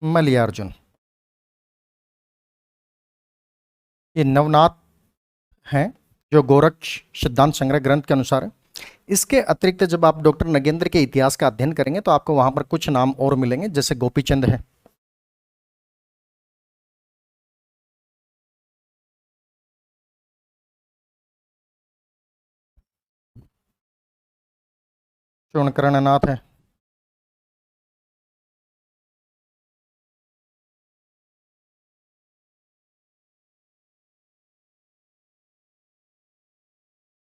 [SPEAKER 1] मलयार्जुन। ये नवनाथ हैं जो गोरक्ष सिद्धांत संग्रह ग्रंथ के अनुसार है। इसके अतिरिक्त जब आप डॉक्टर नगेंद्र के इतिहास का अध्ययन करेंगे तो आपको वहां पर कुछ नाम और मिलेंगे, जैसे गोपीचंद है, चौणकरणनाथ है,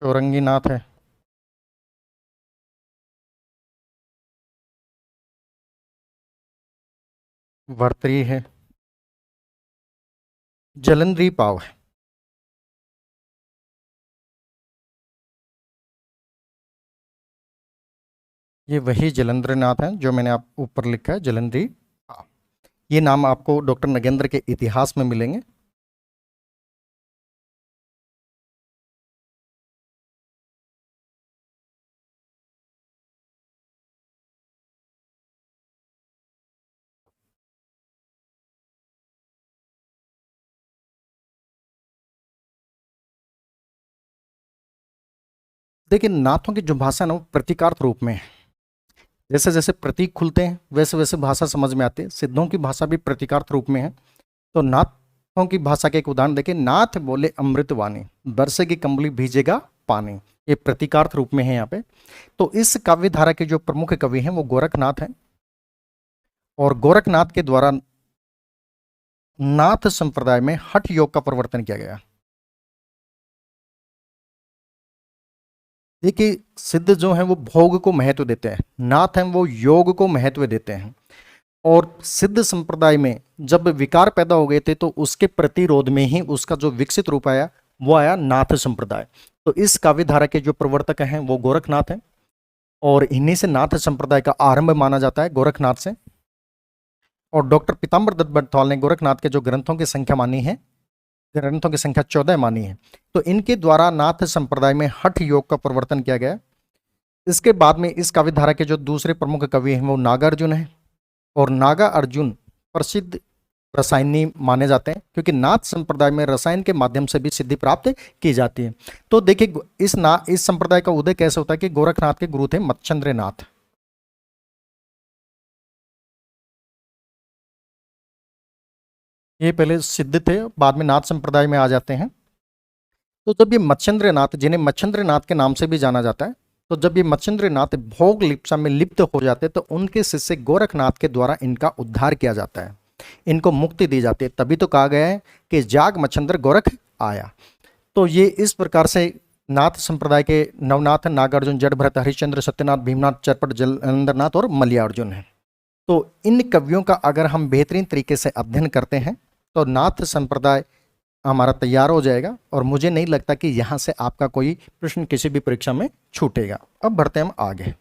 [SPEAKER 1] चौरंगीनाथ है, भर्तरी है, जलंधरी पाव है। ये वही जलंधरनाथ हैं जो मैंने आप ऊपर लिखा है जलंधरी पाव। ये नाम आपको डॉक्टर नगेंद्र के इतिहास में मिलेंगे। देखिए नाथों की जो भाषा है ना वो प्रतीकार्थ रूप में है। जैसे जैसे प्रतीक खुलते हैं वैसे वैसे भाषा समझ में आती है। सिद्धों की भाषा भी प्रतीकार्थ रूप में है। तो नाथों की भाषा के एक उदाहरण देखिए, नाथ बोले अमृत वाणी, बरसेगी कंबली भीजेगा पानी। ये प्रतीकार्थ रूप में है यहाँ पे। तो इस काव्य धारा के जो प्रमुख कवि हैं वो गोरखनाथ हैं और गोरखनाथ के द्वारा नाथ संप्रदाय में हठ योग का प्रवर्तन किया गया। देखिए सिद्ध जो हैं वो भोग को महत्व देते हैं, नाथ हैं वो योग को महत्व देते हैं। और सिद्ध संप्रदाय में जब विकार पैदा हो गए थे तो उसके प्रतिरोध में ही उसका जो विकसित रूप आया वो आया नाथ संप्रदाय। तो इस काव्य धारा के जो प्रवर्तक हैं वो गोरखनाथ हैं और इन्हीं से नाथ संप्रदाय का आरंभ माना जाता है, गोरखनाथ से। और डॉक्टर पीताम्बर दत्त बर्तवाल ने गोरखनाथ के जो ग्रंथों की संख्या मानी है, ग्रंथों की संख्या 14 मानी है। तो इनके द्वारा नाथ संप्रदाय में हठ योग का प्रवर्तन किया गया। इसके बाद में इस काव्य धारा के जो दूसरे प्रमुख कवि हैं वो नागार्जुन है और नागा अर्जुन प्रसिद्ध रसायनी माने जाते हैं क्योंकि नाथ संप्रदाय में रसायन के माध्यम से भी सिद्धि प्राप्त की जाती है। तो देखिए इस संप्रदाय का उदय कैसे होता है कि गोरखनाथ के गुरु थे मच्छंद्र नाथ। ये पहले सिद्ध थे, बाद में नाथ संप्रदाय में आ जाते हैं। तो जब ये मच्छंद्र नाथ, जिन्हें मच्छंद्र नाथ के नाम से भी जाना जाता है, तो जब ये मच्छिंद्र नाथ भोग लिप्सा में लिप्त हो जाते तो उनके शिष्य गोरखनाथ के द्वारा इनका उद्धार किया जाता है, इनको मुक्ति दी जाती है। तभी तो कहा गया है कि जाग मच्छिंद्र गोरख आया। तो ये इस प्रकार से नाथ संप्रदाय के नवनाथ, नागार्जुन, जड़भरत, हरिश्चंद्र, सत्यनाथ, भीमनाथ, चरपट, जलेंद्रनाथ और मलयार्जुन है। तो इन कवियों का अगर हम बेहतरीन तरीके से अध्ययन करते हैं तो नाथ संप्रदाय हमारा तैयार हो जाएगा, और मुझे नहीं लगता कि यहाँ से आपका कोई प्रश्न किसी भी परीक्षा में छूटेगा। अब बढ़ते हैं हम आगे।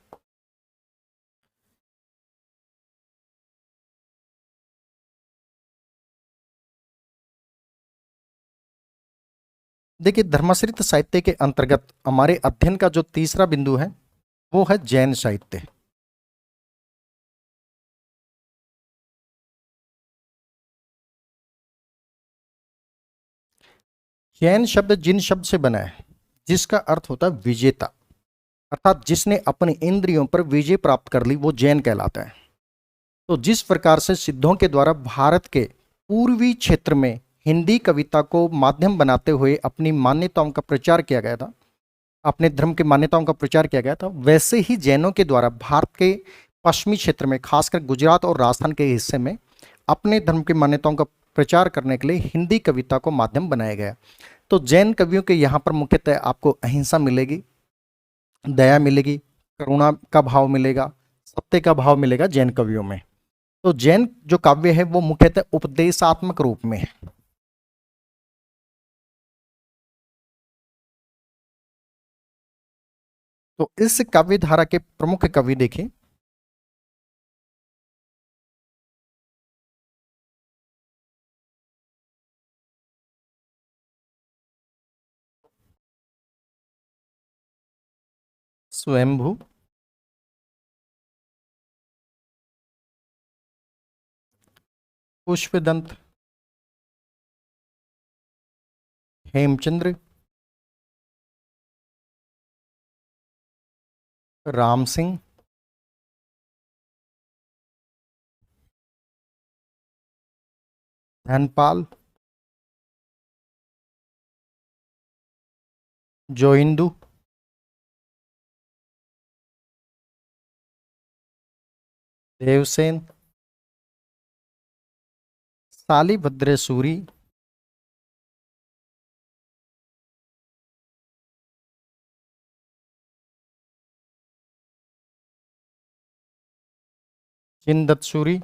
[SPEAKER 1] देखिए, धर्माश्रित साहित्य के अंतर्गत हमारे अध्ययन का जो तीसरा बिंदु है वो है जैन साहित्य। जैन शब्द जिन शब्द से बना है जिसका अर्थ होता है विजेता, अर्थात जिसने अपनी इंद्रियों पर विजय प्राप्त कर ली वो जैन कहलाता है। तो जिस प्रकार से सिद्धों के द्वारा भारत के पूर्वी क्षेत्र में हिंदी कविता को माध्यम बनाते हुए अपनी मान्यताओं का प्रचार किया गया था, अपने धर्म की मान्यताओं का प्रचार किया गया था, वैसे ही जैनों के द्वारा भारत के पश्चिमी क्षेत्र में, खासकर गुजरात और राजस्थान के हिस्से में, अपने धर्म की मान्यताओं का प्रचार करने के लिए हिंदी कविता को माध्यम बनाया गया। तो जैन कवियों के यहाँ पर मुख्यतः आपको अहिंसा मिलेगी, दया मिलेगी, करुणा का भाव मिलेगा, सत्य का भाव मिलेगा जैन कवियों में। तो जैन जो काव्य है वो मुख्यतः उपदेशात्मक रूप में है। तो इस काव्य धारा के प्रमुख कवि देखिए, स्वयंभू, पुष्पदंत, हेमचंद्र, राम सिंह, धनपाल, जोइंदू, देवसेन, सालिभद्र सूरी, चिंदत सूरी,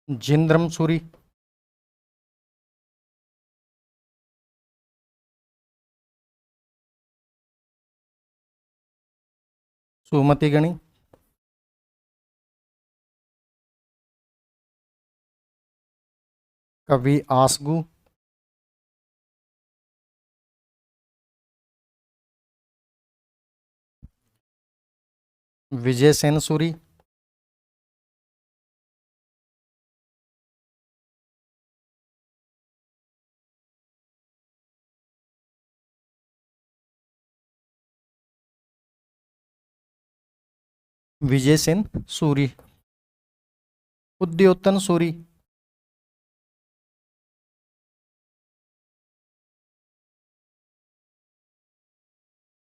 [SPEAKER 1] जिंद्रम सूरी, सुमति गणी, कवि आसगु, विजय सेन सूरी, विजय सेन सूरी, उद्योतन सूरी,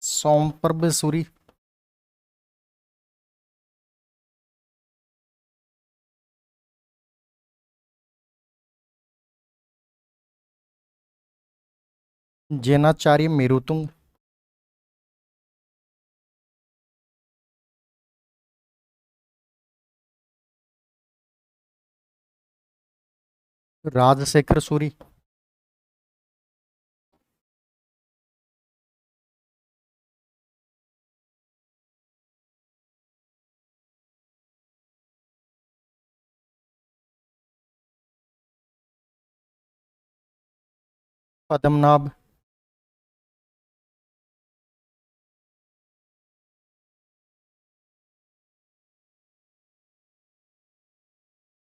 [SPEAKER 1] सोमप्रभ सूरी, जैनाचार्य मेरुतुंग, राजशेखर सूरी, पद्मनाभ,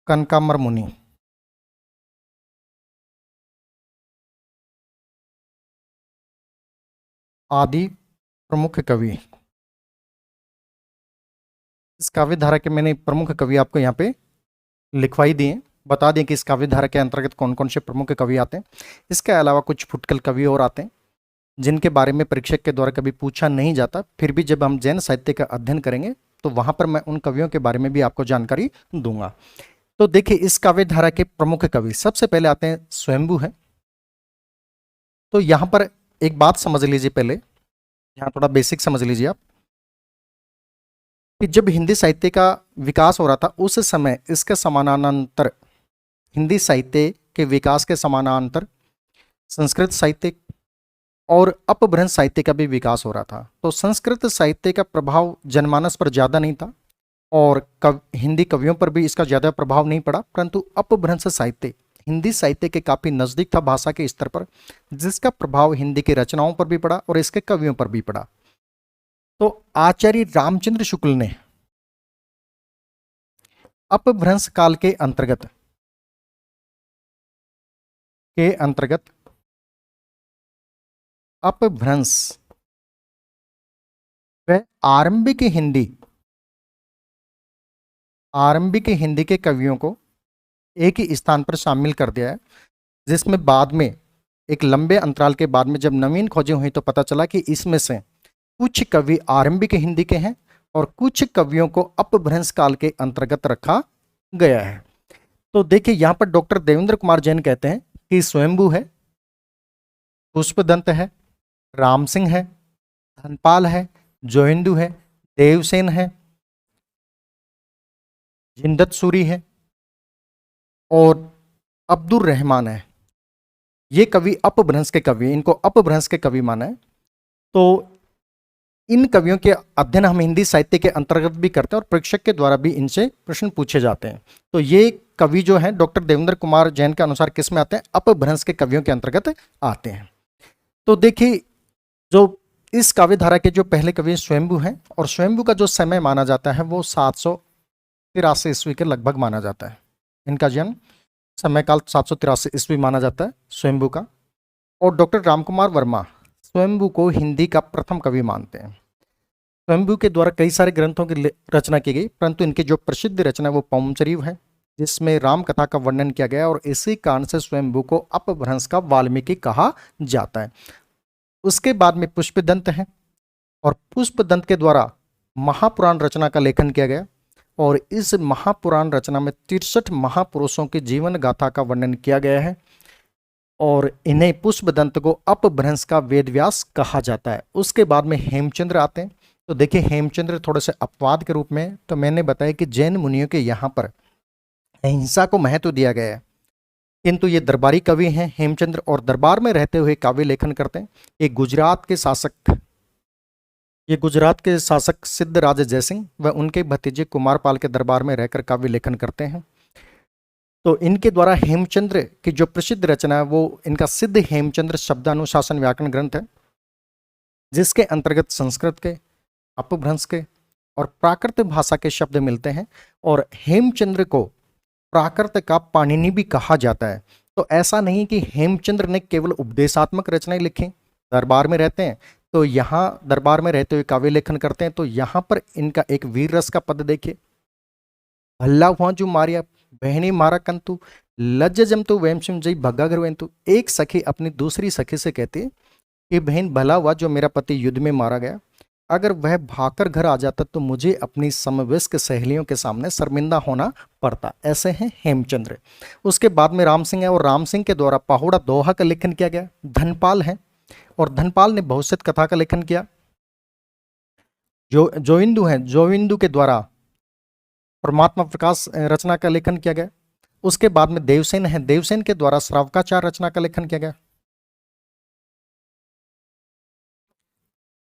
[SPEAKER 1] कनकामर मुनि। आदि प्रमुख कवि। इस काव्य धारा के मैंने प्रमुख कवि आपको यहाँ पे लिखवाई दिए। बता दें कि इस काव्य धारा के अंतर्गत कौन कौन से प्रमुख कवि आते हैं। इसके अलावा कुछ फुटकल कवि और आते हैं जिनके बारे में परीक्षक के द्वारा कभी पूछा नहीं जाता, फिर भी जब हम जैन साहित्य का अध्ययन करेंगे तो वहां पर मैं उन कवियों के बारे में भी आपको जानकारी दूंगा। तो देखिए, इस काव्य धारा के प्रमुख कवि सबसे पहले आते हैं स्वयंभू है। तो यहां पर एक बात समझ लीजिए, पहले यहां थोड़ा बेसिक समझ लीजिए आप कि जब हिंदी साहित्य का विकास हो रहा था उस समय इसके समानांतर, हिंदी साहित्य के विकास के समानांतर संस्कृत साहित्य और अपभ्रंश साहित्य का भी विकास हो रहा था। तो संस्कृत साहित्य का प्रभाव जनमानस पर ज़्यादा नहीं था और हिंदी कवियों पर भी इसका ज़्यादा प्रभाव नहीं पड़ा, परंतु अपभ्रंश साहित्य हिंदी साहित्य के काफ़ी नज़दीक था भाषा के स्तर पर, जिसका प्रभाव हिंदी की रचनाओं पर भी पड़ा और इसके कवियों पर भी पड़ा। तो आचार्य रामचंद्र शुक्ल ने अपभ्रंश काल के अंतर्गत अपभ्रंश व आरंभिक हिंदी के कवियों को एक ही स्थान पर शामिल कर दिया है, जिसमें बाद में एक लंबे अंतराल के बाद में जब नवीन खोजें हुई तो पता चला कि इसमें से कुछ कवि आरंभिक हिंदी के हैं और कुछ कवियों को अपभ्रंश काल के अंतर्गत रखा गया है। तो देखिए, यहां पर डॉक्टर देवेंद्र कुमार जैन कहते हैं कि स्वयंभू है, पुष्पदंत है, राम सिंह है, धनपाल है, जोहिंदू है, देवसेन है, जिंदत सूरी है और अब्दुल रहमान है। ये कवि अपभ्रंश के कवि, इनको अपभ्रंश के कवि माना है। तो इन कवियों के अध्ययन हम हिंदी साहित्य के अंतर्गत भी करते हैं और परीक्षक के द्वारा भी इनसे प्रश्न पूछे जाते हैं। तो ये कवि जो हैं डॉक्टर देवेंद्र कुमार जैन के अनुसार किस में आते हैं? अपभ्रंश के कवियों के अंतर्गत आते हैं। तो देखिए, जो इस काव्य धारा के जो पहले कवि स्वयंभू हैं और स्वयंभू का जो समय माना जाता है वो 783 ईस्वी के लगभग माना जाता है। इनका जन्म समय काल 783 ईस्वी माना जाता है स्वयंभू का। और डॉक्टर रामकुमार वर्मा स्वयंभू को हिंदी का प्रथम कवि मानते हैं। स्वयंभू के द्वारा कई सारे ग्रंथों की रचना की गई, परंतु इनकी जो प्रसिद्ध रचना है वो पौंचरीव है, जिसमें राम कथा का वर्णन किया गया और इसी कारण से स्वयंभू को अपभ्रंश का वाल्मीकि कहा जाता है। उसके बाद में पुष्पदंत है और पुष्पदंत के द्वारा महापुराण रचना का लेखन किया गया और इस महापुराण रचना में 63 महापुरुषों की जीवन गाथा का वर्णन किया गया है और इन्हें पुष्पदंत को अपभ्रंश का वेदव्यास कहा जाता है। उसके बाद में हेमचंद्र आते हैं। तो देखिए, हेमचंद्र थोड़े से अपवाद के रूप में, तो मैंने बताया कि जैन मुनियों के यहाँ पर अहिंसा को महत्व दिया गया है, किंतु ये दरबारी कवि हैं हेमचंद्र और दरबार में रहते हुए काव्य लेखन करते हैं। ये गुजरात के शासक सिद्धराज जयसिंह व उनके भतीजे कुमारपाल के दरबार में रहकर काव्य लेखन करते हैं। तो इनके द्वारा हेमचंद्र की जो प्रसिद्ध रचना है वो इनका सिद्ध हेमचंद्र शब्दानुशासन व्याकरण ग्रंथ है, जिसके अंतर्गत संस्कृत के, अपभ्रंश के और प्राकृत भाषा के शब्द मिलते हैं और हेमचंद्र को प्राकृत का पाणिनि भी कहा जाता है। तो ऐसा नहीं कि हेमचंद्र ने केवल उपदेशात्मक रचनाएं लिखी, दरबार में रहते हैं तो यहाँ दरबार में रहते हुए काव्य लेखन करते हैं। तो यहाँ पर इनका एक वीर रस का पद देखिए, भल्ला हुआ जो मारिया बहनी मारा कंतु लज्ज जमतु वैमसिम जय भगागर वेंतु। एक सखी अपनी दूसरी सखी से कहती है कि बहन भला हुआ जो मेरा पति युद्ध में मारा गया, अगर वह भागकर घर आ जाता तो मुझे अपनी समवयस्क सहेलियों के सामने शर्मिंदा होना पड़ता। ऐसे हैं हेमचंद्र। उसके बाद में राम सिंह है और राम सिंह के द्वारा पहोड़ा दोहा का लेखन किया गया। धनपाल है और धनपाल ने बहुशत कथा का लेखन किया। जोइंदू है, जोइंदू के द्वारा परमात्मा प्रकाश रचना का लेखन किया गया। उसके बाद में देवसेन है, देवसेन के द्वारा श्रावकाचार रचना का लेखन किया गया,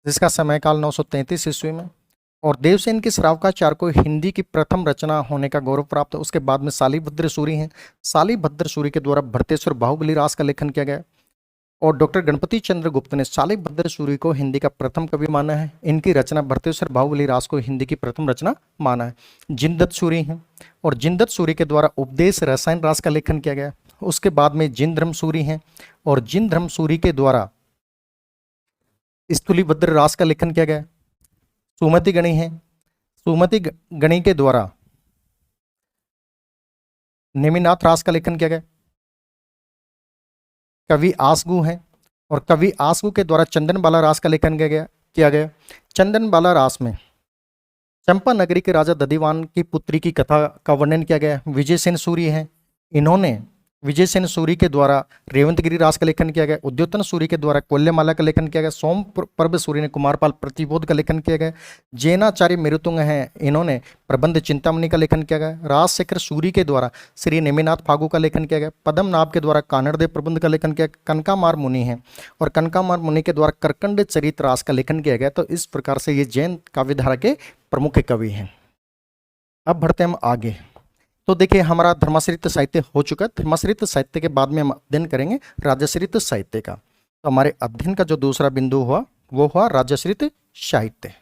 [SPEAKER 1] जिसका समय काल 933 ईस्वी में। और देवसेन के श्रावकाचार को हिंदी की प्रथम रचना होने का गौरव प्राप्त है। उसके बाद में शालिभद्र सूरी हैं, शालिभद्र सूरी के द्वारा भरतेश्वर बाहुबली रास का लेखन किया गया और डॉक्टर गणपति चंद्र गुप्त ने शालिभद्र सूरी को हिंदी का प्रथम कवि माना है। इनकी रचना भरतेश्वर बाहुबली रास को हिंदी की प्रथम रचना माना है। जिंदत सूरी हैं और जिंदत सूरी के द्वारा उपदेश रसायन रास का लेखन किया गया। उसके बाद में जिनधर्म सूरी हैं और जिनधर्म सूरी के द्वारा स्थूलीभद्र रास का लेखन किया गया। सुमति गणी है, सुमति गणी के द्वारा नेमिनाथ रास का लेखन किया गया। कवि आसगु हैं और कवि आसगु के द्वारा चंदन बाला रास का लेखन किया गया। चंदन बाला रास में चंपा नगरी के राजा दधिवान की पुत्री की कथा का वर्णन किया गया। विजय सेन सूरी हैं, इन्होंने विजय सेन सूरी के द्वारा रेवंतगिरी रास का लेखन किया गया। उद्योतन सूरी के द्वारा कोल्यमाला का लेखन किया गया। सोम पर्व सूरी ने कुमारपाल प्रतिबोध का लेखन किया गया। जैनाचार्य मेरुतुंग हैं, इन्होंने प्रबंध चिंतामणि का लेखन किया गया। राजशेखर सूरी के द्वारा श्री नेमिनाथ फागु का लेखन किया गया। पद्मनाभ के द्वारा कानड़देव प्रबंध का लेखन किया। कनकामार मुनि हैं और कनकामार मुनि के द्वारा करकंड चरित रास का लेखन किया गया। तो इस प्रकार से ये जैन काव्यधारा के प्रमुख कवि हैं। अब बढ़ते हम आगे। तो देखिए हमारा धर्माश्रित साहित्य हो चुका है। धर्माश्रित साहित्य के बाद में हम अध्ययन करेंगे राजश्रित साहित्य का। तो हमारे अध्ययन का जो दूसरा बिंदु हुआ वो हुआ राजश्रित साहित्य।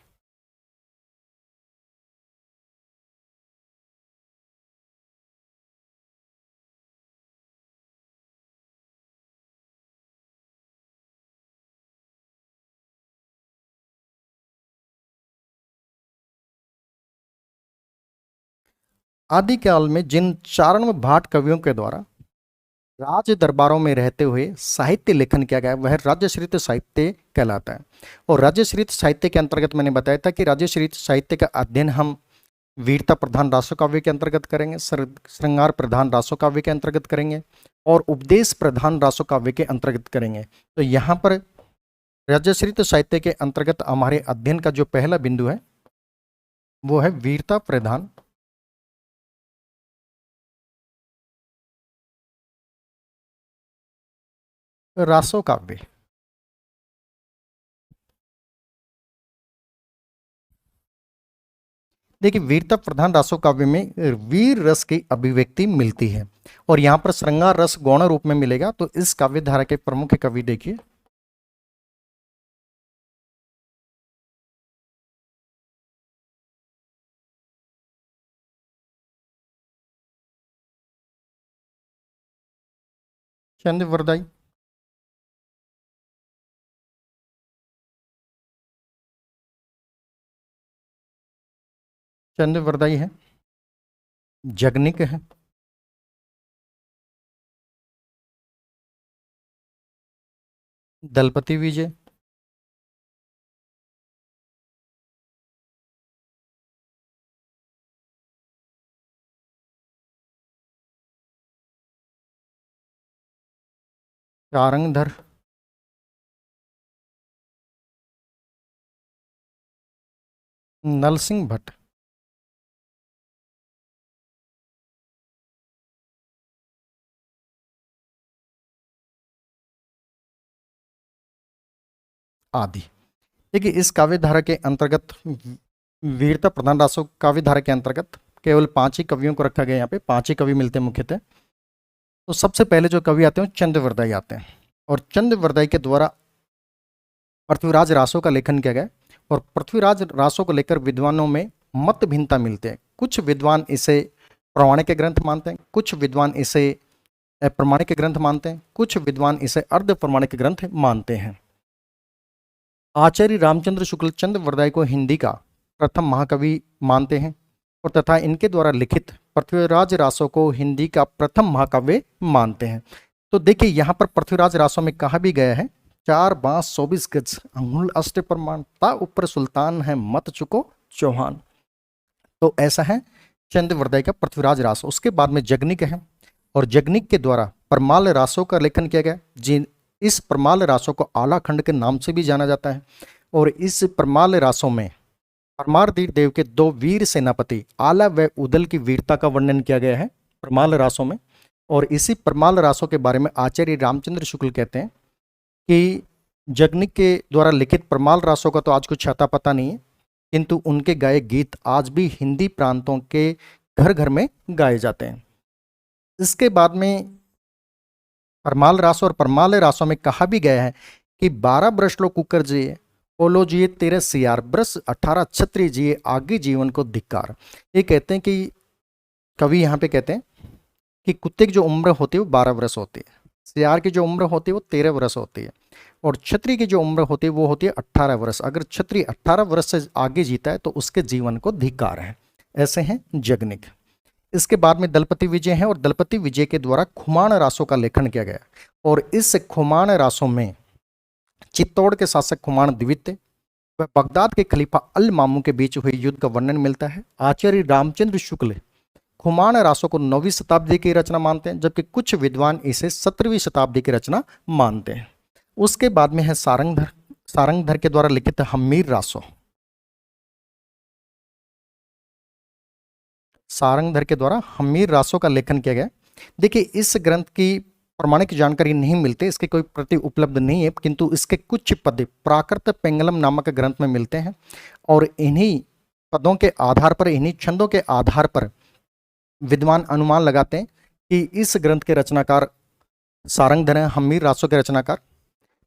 [SPEAKER 1] आदिकाल में जिन चारण भाट कवियों के द्वारा राज दरबारों में रहते हुए साहित्य लेखन किया गया वह राजश्रित साहित्य कहलाता है। और राजश्रित साहित्य के अंतर्गत मैंने बताया था कि राजश्रित साहित्य का अध्ययन हम वीरता प्रधान रासो काव्य के अंतर्गत करेंगे, श्रृंगार प्रधान रासो काव्य के अंतर्गत करेंगे और उपदेश प्रधान रासो काव्य के अंतर्गत करेंगे। तो यहाँ पर राजश्रित साहित्य के अंतर्गत हमारे अध्ययन का जो पहला बिंदु है वो है वीरता प्रधान रासो काव्य। देखिए वीरता प्रधान रासो काव्य में वीर रस की अभिव्यक्ति मिलती है और यहाँ पर श्रृंगार रस गौण रूप में मिलेगा। तो इस काव्य धारा के प्रमुख कवि देखिए चंद्रवरदाई, चंद्रवरदाई है, जगनिक है, दलपति विजय, चारंगधर, नलसिंह भट्ट, आदि। देखिए इस काव्य धारा के अंतर्गत वीरता प्रधान रासो काव्य धारा के अंतर्गत केवल 5 ही कवियों को रखा गया। यहाँ पे 5 ही कवि मिलते हैं मुख्यतः। तो सबसे पहले जो कवि आते हैं चंद्रवरदाई आते हैं और चंद्रवरदाई के द्वारा पृथ्वीराज रासो का लेखन किया गया और पृथ्वीराज रासो को लेकर विद्वानों में मत भिन्नता मिलते हैं। कुछ विद्वान इसे प्रामाणिक ग्रंथ मानते हैं, कुछ विद्वान इसे अप्रमाणिक ग्रंथ मानते हैं, कुछ विद्वान इसे अर्ध प्रमाणिक ग्रंथ मानते हैं। आचार्य रामचंद्र शुक्ल चंद्रवरदाई को हिंदी का प्रथम महाकवि मानते हैं और तथा इनके द्वारा लिखित पृथ्वीराज रासो को हिंदी का प्रथम महाकाव्य मानते हैं। तो देखिए यहाँ पर पृथ्वीराज रासो में कहा भी गया है 4 बांस 24 गज अंगुल अष्ट प्रमाण ता ऊपर सुल्तान है मत चुको चौहान। तो ऐसा है चंद्रवरदाई का पृथ्वीराज रासो। उसके बाद में जगनिक है और जगनिक के द्वारा परमाल रासो का लेखन किया गया। जिन इस परमाल रासो को आला खंड के नाम से भी जाना जाता है और इस परमाल रासो में परमारदीर देव के 2 वीर सेनापति आला व उदल की वीरता का वर्णन किया गया है परमाल रासो में। और इसी परमाल रासो के बारे में आचार्य रामचंद्र शुक्ल कहते हैं कि जगनिक के द्वारा लिखित परमाल रासो का तो आज कुछ अता पता नहीं है, किंतु उनके गाए गीत आज भी हिंदी प्रांतों के घर घर में गाए जाते हैं। इसके बाद में परमाल रासो और परमाल रासो में कहा भी गया है कि 12 ब्रश लो कुकर जिए ओलो जिए 13 सियार ब्रश 18 छत्री जिए आगे जीवन को धिक्कार। ये कहते हैं कि कवि यहाँ पे कहते हैं कि कुत्ते की जो उम्र होती है वो 12 वर्ष होती है, सियार की जो उम्र होती है वो 13 वर्ष होती है और छत्री की जो उम्र होती है वो होती है 18 वर्ष। अगर छत्री 18 वर्ष से आगे जीता है तो उसके जीवन को धिक्कार है। ऐसे हैं जगनिक। इसके बाद में दलपति विजय है और दलपति विजय के द्वारा खुमान रासों का लेखन किया गया और इस खुमान रासों में चित्तौड़ के शासक खुमान द्वितीय व बगदाद के खलीफा अल मामू के बीच हुए युद्ध का वर्णन मिलता है। आचार्य रामचंद्र शुक्ल खुमान रासों को 9वीं शताब्दी की रचना मानते हैं, जबकि कुछ विद्वान इसे 17वीं शताब्दी की रचना मानते हैं। उसके बाद में है सारंगधर के द्वारा लिखित हम्मीर रासो। सारंगधर के द्वारा हम्मीर रासों का लेखन किया गया। देखिए, इस ग्रंथ की प्रमाणिक जानकारी नहीं मिलती, इसकी कोई प्रति उपलब्ध नहीं है, किंतु इसके कुछ पद प्राकृत पेंगलम नामक ग्रंथ में मिलते हैं और इन्हीं पदों के आधार पर, इन्हीं छंदों के आधार पर विद्वान अनुमान लगाते हैं कि इस ग्रंथ के रचनाकार सारंगधर हैं, हम्मीर रासों के रचनाकार।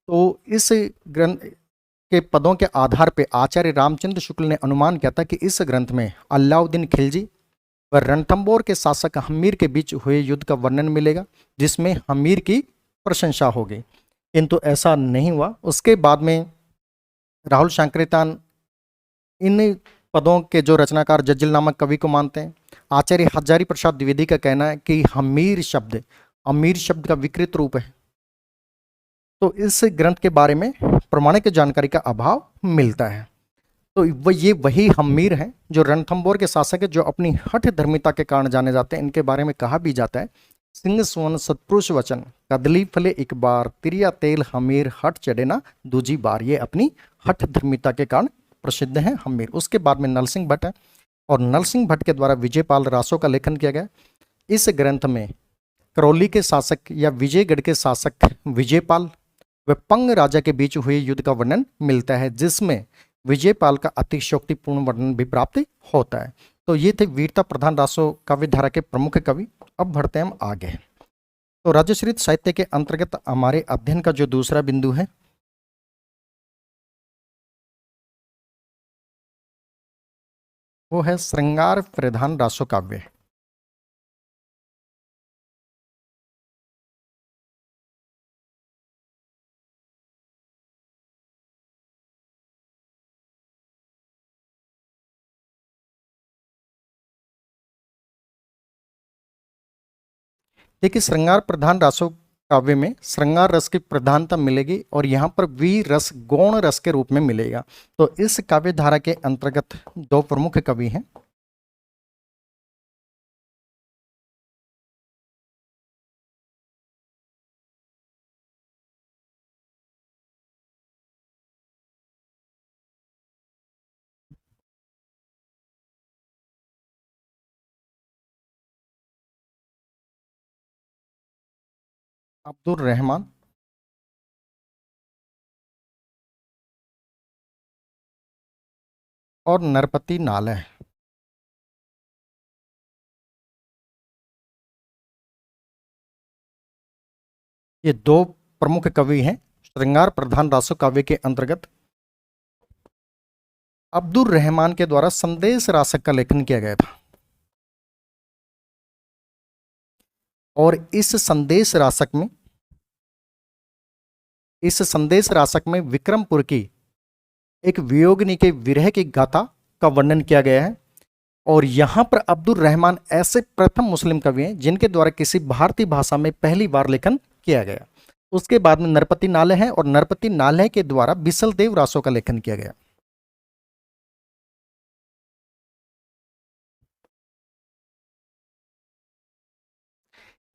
[SPEAKER 1] तो इस ग्रंथ के पदों के आधार पर आचार्य रामचंद्र शुक्ल ने अनुमान किया था कि इस ग्रंथ में अलाउद्दीन खिलजी व रणथंबोर के शासक हम्मीर के बीच हुए युद्ध का वर्णन मिलेगा, जिसमें हम्मीर की प्रशंसा होगी, किंतु ऐसा नहीं हुआ। उसके बाद में राहुल शांकरितान इन पदों के जो रचनाकार जज्जिल नामक कवि को मानते हैं। आचार्य हजारी प्रसाद द्विवेदी का कहना है कि हम्मीर शब्द अमीर शब्द का विकृत रूप है। तो इस ग्रंथ के बारे में प्रमाणिक जानकारी का अभाव मिलता है। तो ये वही हम्मीर हैं जो रणथंबोर के शासक है, जो अपनी हठ धर्मिता के कारण जाने जाते हैं। इनके बारे में कहा भी जाता है, सिंह सुवन सत्पुरुष वचन कदली फले एक बार तिरिया तेल हमीर हठ चढ़े ना दूजी बार। ये अपनी हठ धर्मिता के कारण प्रसिद्ध हैं हम्मीर। उसके बाद में नरसिंह भट्ट है और नरसिंह भट्ट के द्वारा विजयपाल रासों का लेखन किया गया। इस ग्रंथ में करौली के शासक या विजयगढ़ के शासक विजयपाल व पंग राजा के बीच हुए युद्ध का वर्णन मिलता है, जिसमें विजयपाल का अतिशयोक्तिपूर्ण वर्णन भी प्राप्त होता है। तो ये थे वीरता प्रधान रासो काव्य धारा के प्रमुख कवि। अब बढ़ते हैं हम आगे। तो राजश्रित साहित्य के अंतर्गत हमारे अध्ययन का जो दूसरा बिंदु है वो है श्रृंगार प्रधान रासो काव्य। देखिए, श्रृंगार प्रधान रासो काव्य में श्रृंगार रस की प्रधानता मिलेगी और यहाँ पर वीर रस गौण रस के रूप में मिलेगा। तो इस काव्य धारा के अंतर्गत दो प्रमुख कवि हैं। अब्दुल रहमान और नरपति नालय। ये दो प्रमुख कवि हैं श्रृंगार प्रधान रासो काव्य के अंतर्गत। अब्दुल रहमान के द्वारा संदेश रासक का लेखन किया गया था और इस संदेश रासक में विक्रमपुर की एक वियोगिनी के विरह की गाथा का वर्णन किया गया है। और यहाँ पर अब्दुल रहमान ऐसे प्रथम मुस्लिम कवि हैं जिनके द्वारा किसी भारतीय भाषा में पहली बार लेखन किया गया। उसके बाद में नरपति नालय है और नरपति नालय के द्वारा बिसलदेव रासों का लेखन किया गया।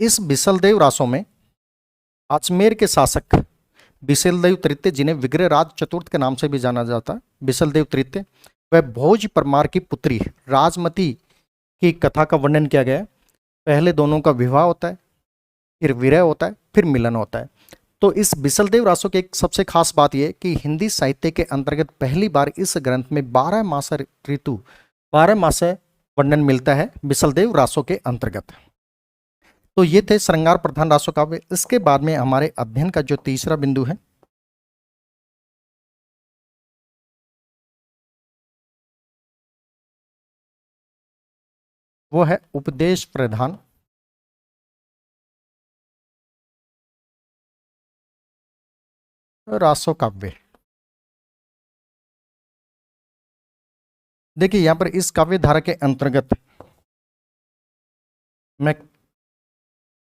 [SPEAKER 1] इस बिसलदेव रासों में अजमेर के शासक बिसलदेव तृतीय, जिन्हें विग्रहराज चतुर्थ के नाम से भी जाना जाता है, बिसलदेव तृतीय, वह भोज परमार की पुत्री राजमती की कथा का वर्णन किया गया है। पहले दोनों का विवाह होता है, फिर विरह होता है, फिर मिलन होता है। तो इस बिसलदेव रासों की एक सबसे खास बात यह कि हिंदी साहित्य के अंतर्गत पहली बार इस ग्रंथ में 12 मास ऋतु 12 मास वर्णन मिलता है बिसलदेव रासों के अंतर्गत। तो ये थे श्रृंगार प्रधान रासो काव्य। इसके बाद में हमारे अध्ययन का जो तीसरा बिंदु है वो है उपदेश प्रधान रासो काव्य। देखिए, यहां पर इस काव्य धारा के अंतर्गत मैं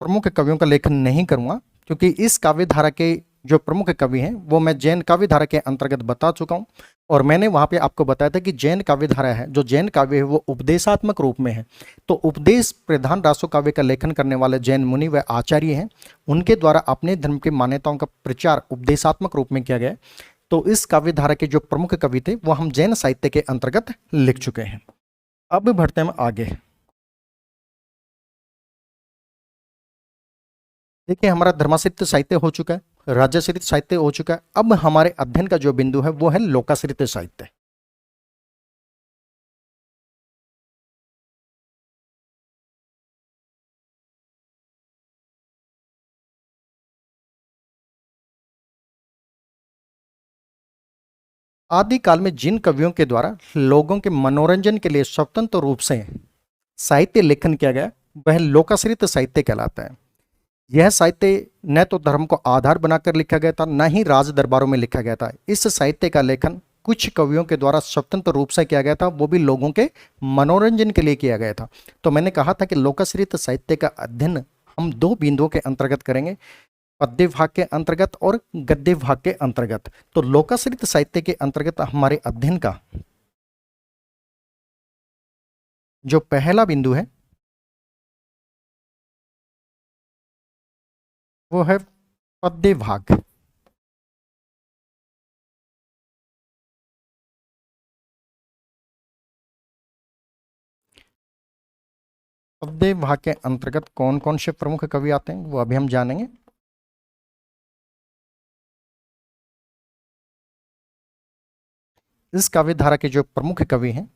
[SPEAKER 1] प्रमुख कवियों का लेखन नहीं करूंगा, क्योंकि इस काव्य धारा के जो प्रमुख कवि हैं वो मैं जैन काव्य धारा के अंतर्गत बता चुका हूं। और मैंने वहां पे आपको बताया था कि जैन काव्य धारा है, जो जैन काव्य है वो उपदेशात्मक रूप में है। तो उपदेश प्रधान रासो काव्य का लेखन करने वाले जैन मुनि व आचार्य हैं, उनके द्वारा अपने धर्म की मान्यताओं का प्रचार उपदेशात्मक रूप में किया गया है। तो इस काव्य धारा के जो प्रमुख कवि थे वो हम जैन साहित्य के अंतर्गत लिख चुके हैं। अब बढ़ते हैं आगे। देखिए, हमारा धर्माश्रित साहित्य हो चुका है, राजाश्रित साहित्य हो चुका है। अब हमारे अध्ययन का जो बिंदु है वो है लोकाश्रित साहित्य। आदि काल में जिन कवियों के द्वारा लोगों के मनोरंजन के लिए स्वतंत्र रूप से साहित्य लेखन किया गया, वह लोकाश्रित साहित्य कहलाता है। यह साहित्य न तो धर्म को आधार बनाकर लिखा गया था, न ही राज दरबारों में लिखा गया था। इस साहित्य का लेखन कुछ कवियों के द्वारा स्वतंत्र रूप से किया गया था, वो भी लोगों के मनोरंजन के लिए किया गया था। तो मैंने कहा था कि लोकाश्रित साहित्य का अध्ययन हम दो बिंदुओं के अंतर्गत करेंगे, पद्य भाग के अंतर्गत और गद्य भाग के अंतर्गत। तो लोकाश्रित साहित्य के अंतर्गत हमारे अध्ययन का जो पहला बिंदु है वो है पद्य भाग। पद्य भाग के अंतर्गत कौन कौन से प्रमुख कवि आते हैं वो अभी हम जानेंगे। इस काव्य धारा के जो प्रमुख कवि हैं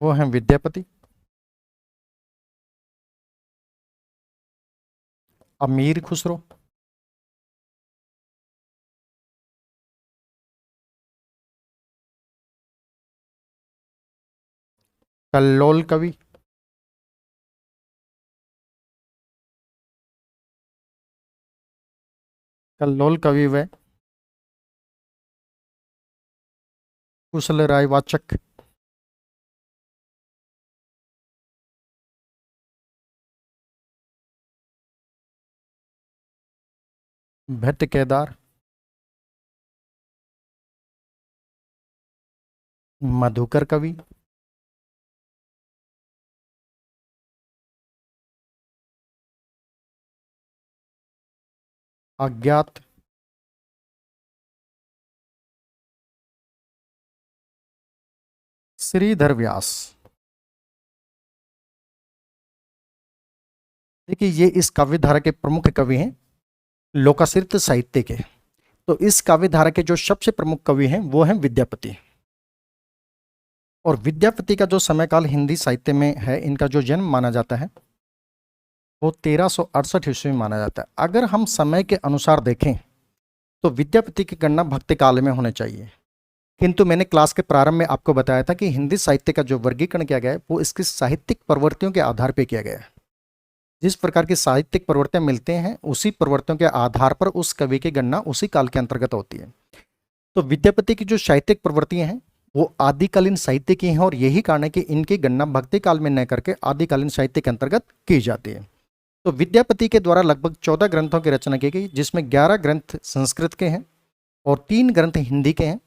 [SPEAKER 1] वो हैं विद्यापति, अमीर खुसरो, कल्लोल कवि, कल्लोल कवि व कुशल राय वाचक, भृत्य केदार, मधुकर कवि, अज्ञात, श्रीधर व्यास। देखिए, ये इस काव्य धारा के प्रमुख कवि हैं लोकाश्रित साहित्य के। तो इस काव्य धारा के जो सबसे प्रमुख कवि हैं वो हैं विद्यापति। और विद्यापति का जो समयकाल हिंदी साहित्य में है, इनका जो जन्म माना जाता है वो 1368 ईस्वी में माना जाता है। अगर हम समय के अनुसार देखें तो विद्यापति की गणना भक्ति काल में होने चाहिए, किंतु मैंने क्लास के प्रारंभ में आपको बताया था कि हिंदी साहित्य का जो वर्गीकरण किया गया है वो इसकी साहित्यिक प्रवृत्तियों के आधार पर किया गया है। जिस प्रकार की साहित्यिक प्रवृत्तियां मिलते हैं उसी प्रवृत्तियों के आधार पर उस कवि की गणना उसी काल के अंतर्गत होती है। तो विद्यापति की जो साहित्यिक प्रवृत्तियां हैं वो आदिकालीन साहित्य की हैं, और यही कारण है कि इनकी गणना भक्ति काल में न करके आदिकालीन साहित्य के अंतर्गत की जाती है। तो विद्यापति के द्वारा लगभग 14 ग्रंथों की रचना की गई, जिसमें 11 ग्रंथ संस्कृत के हैं और 3 ग्रंथ हिंदी के हैं।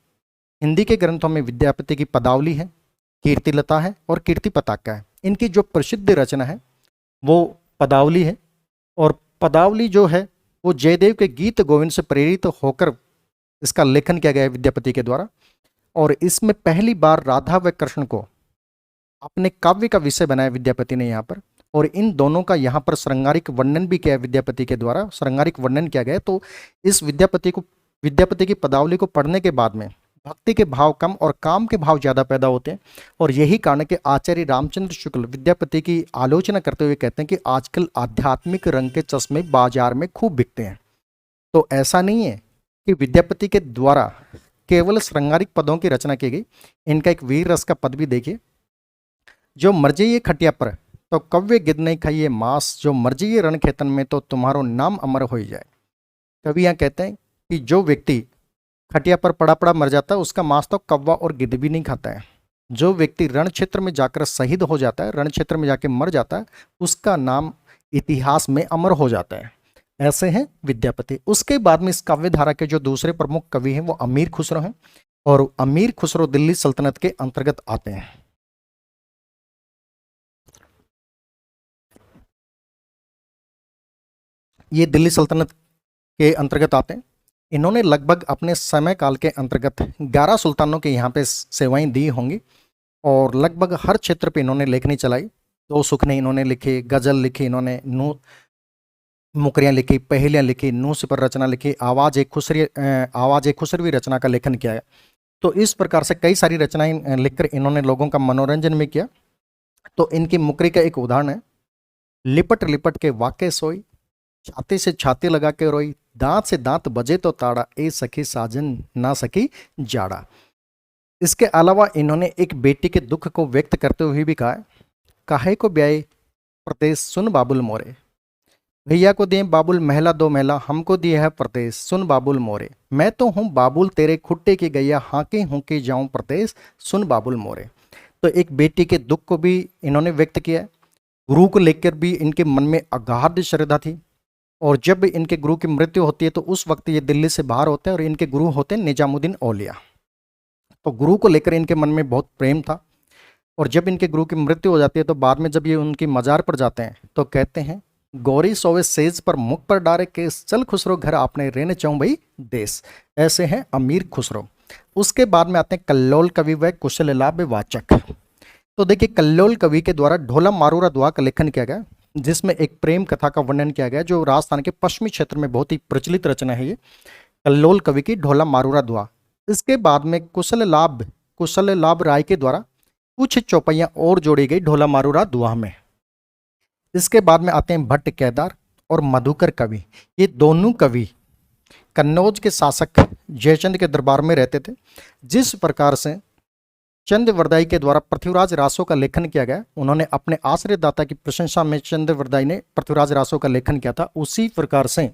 [SPEAKER 1] हिंदी के ग्रंथों में विद्यापति की पदावली है, कीर्तिलता है और कीर्ति पताका है। इनकी जो प्रसिद्ध रचना है वो पदावली है, और पदावली जो है वो जयदेव के गीत गोविंद से प्रेरित होकर इसका लेखन किया गया है विद्यापति के द्वारा। और इसमें पहली बार राधा व कृष्ण को अपने काव्य का विषय बनाया विद्यापति ने यहाँ पर, और इन दोनों का यहाँ पर श्रृंगारिक वर्णन भी किया है विद्यापति के द्वारा, श्रृंगारिक वर्णन किया गया है। तो इस विद्यापति की पदावली को पढ़ने के बाद में भक्ति के भाव कम और काम के भाव ज्यादा पैदा होते हैं। और यही कारण है कि आचार्य रामचंद्र शुक्ल विद्यापति की आलोचना करते हुए कहते हैं कि आजकल आध्यात्मिक रंग के चश्मे बाजार में खूब बिकते हैं। तो ऐसा नहीं है कि विद्यापति के द्वारा केवल श्रृंगारिक पदों की रचना की गई। इनका एक वीर रस का पद भी देखिए, जो मर्जी ये खटिया पर तो कव्य गिद नहीं खाइए मांस, जो मर्जी ये रण खेतन में तो तुम्हारो नाम अमर हो ही जाए। कवि यहाँ कहते हैं कि जो व्यक्ति खटिया पर पड़ा पड़ा मर जाता है, उसका मांस तो कौवा और गिद्ध भी नहीं खाता है। जो व्यक्ति रण क्षेत्र में जाकर शहीद हो जाता है, रण क्षेत्र में जाके मर जाता है, उसका नाम इतिहास में अमर हो जाता है। ऐसे हैं विद्यापति। उसके बाद में इस काव्य धारा के जो दूसरे प्रमुख कवि हैं वो अमीर खुसरो हैं, और अमीर खुसरो दिल्ली सल्तनत के अंतर्गत आते हैं। ये दिल्ली सल्तनत के अंतर्गत आते हैं। इन्होंने लगभग अपने समय काल के अंतर्गत 11 सुल्तानों के यहाँ पे सेवाएं दी होंगी, और लगभग हर क्षेत्र पे इन्होंने लेखनी चलाई। दो सुखने इन्होंने लिखे, गजल लिखी इन्होंने, नू मुकरियाँ लिखी, पहेलियाँ लिखी, नूस पर रचना लिखी, आवाज एक खुसरवी रचना का लेखन किया है। तो इस प्रकार से कई सारी रचनाएं लिखकर इन्होंने लोगों का मनोरंजन भी किया। तो इनकी मुकरी का एक उदाहरण है, लिपट लिपट के वाके सोई, छाती से छाती लगा के रोई, दांत से दांत बजे तो ताड़ा, ए सखी साजन ना सकी जाड़ा। इसके अलावा इन्होंने एक बेटी के दुख को व्यक्त करते हुए भी कहा है, काहे को ब्याए प्रदेश सुन बाबुल मोरे, भैया को दिए बाबुल महला दो महला, हमको दिए है प्रदेश सुन बाबुल मोरे, मैं तो हूँ बाबुल तेरे खुट्टे की गैया, हाके हूके जाऊं प्रदेश सुन बाबुल मोरे। तो एक बेटी के दुख को भी इन्होंने व्यक्त किया है। गुरु को लेकर भी इनके मन में अगाध श्रद्धा थी, और जब इनके गुरु की मृत्यु होती है तो उस वक्त ये दिल्ली से बाहर होते हैं, और इनके गुरु होते हैं निजामुद्दीन औलिया। तो गुरु को लेकर इनके मन में बहुत प्रेम था, और जब इनके गुरु की मृत्यु हो जाती है तो बाद में जब ये उनकी मजार पर जाते हैं तो कहते हैं, गौरी सोवे सेज पर मुख पर डारे केस, चल खुसरो घर आपने रहने चाहूं भाई देश। ऐसे हैं अमीर खुसरो। उसके बाद में आते हैं कल्लोल कवि व कुशल लाभ वाचक। तो देखिए, कल्लोल कवि के द्वारा ढोला मारूरा दुआ का लेखन किया गया, जिसमें एक प्रेम कथा का वर्णन किया गया, जो राजस्थान के पश्चिमी क्षेत्र में बहुत ही प्रचलित रचना है ये कल्लोल कवि की ढोला मारूरा दुआ। इसके बाद में कुशल लाभ राय के द्वारा कुछ चौपाइयां और जोड़ी गई ढोला मारूरा दुआ में। इसके बाद में आते हैं भट्ट केदार और मधुकर कवि। ये दोनों कवि कन्नौज के शासक जयचंद के दरबार में रहते थे। जिस प्रकार से चंद्रवरदाई के द्वारा पृथ्वीराज रासो का लेखन किया गया, उन्होंने अपने आश्रयदाता की प्रशंसा में चंद्रवरदाई ने पृथ्वीराज रासो का लेखन किया था, उसी प्रकार से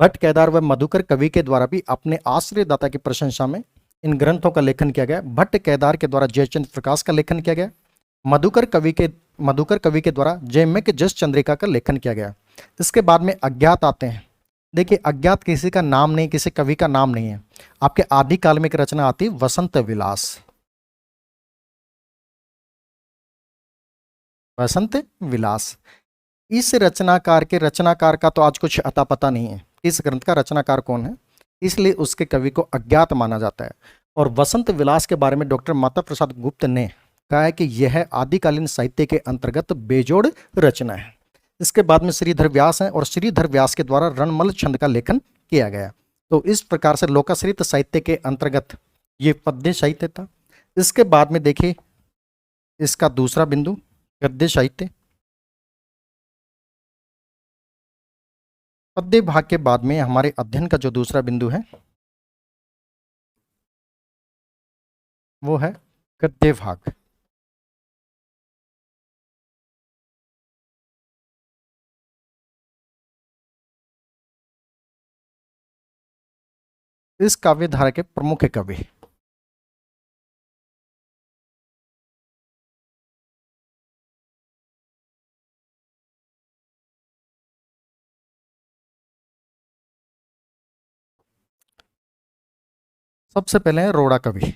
[SPEAKER 1] भट्ट केदार व मधुकर कवि के द्वारा भी अपने आश्रयदाता की प्रशंसा में इन ग्रंथों का लेखन किया गया। भट्ट केदार के द्वारा जयचंद प्रकाश का लेखन किया गया, मधुकर कवि के द्वारा जयमेघ जस चंद्रिका का लेखन किया गया। इसके बाद में अज्ञात आते हैं। देखिए, अज्ञात किसी का नाम नहीं, किसी कवि का नाम नहीं है। आपके आदिकाल में एक रचना आती है वसंत विलास। वसंत विलास, इस रचनाकार का तो आज कुछ अता पता नहीं है, इस ग्रंथ का रचनाकार कौन है, इसलिए उसके कवि को अज्ञात माना जाता है। और वसंत विलास के बारे में डॉक्टर माता प्रसाद गुप्त ने कहा है कि यह आदिकालीन साहित्य के अंतर्गत बेजोड़ रचना है। इसके बाद में श्रीधर व्यास हैं, और श्रीधर व्यास के द्वारा रणमल छंद का लेखन किया गया। तो इस प्रकार से लोकाश्रित साहित्य के अंतर्गत ये पद्य साहित्य था। इसके बाद में देखिए इसका दूसरा बिंदु गद्य साहित्य। पद्य भाग के बाद में हमारे अध्ययन का जो दूसरा बिंदु है वो है गद्य भाग। इस काव्य धारा के प्रमुख कवि सबसे पहले है रोड़ा कवि।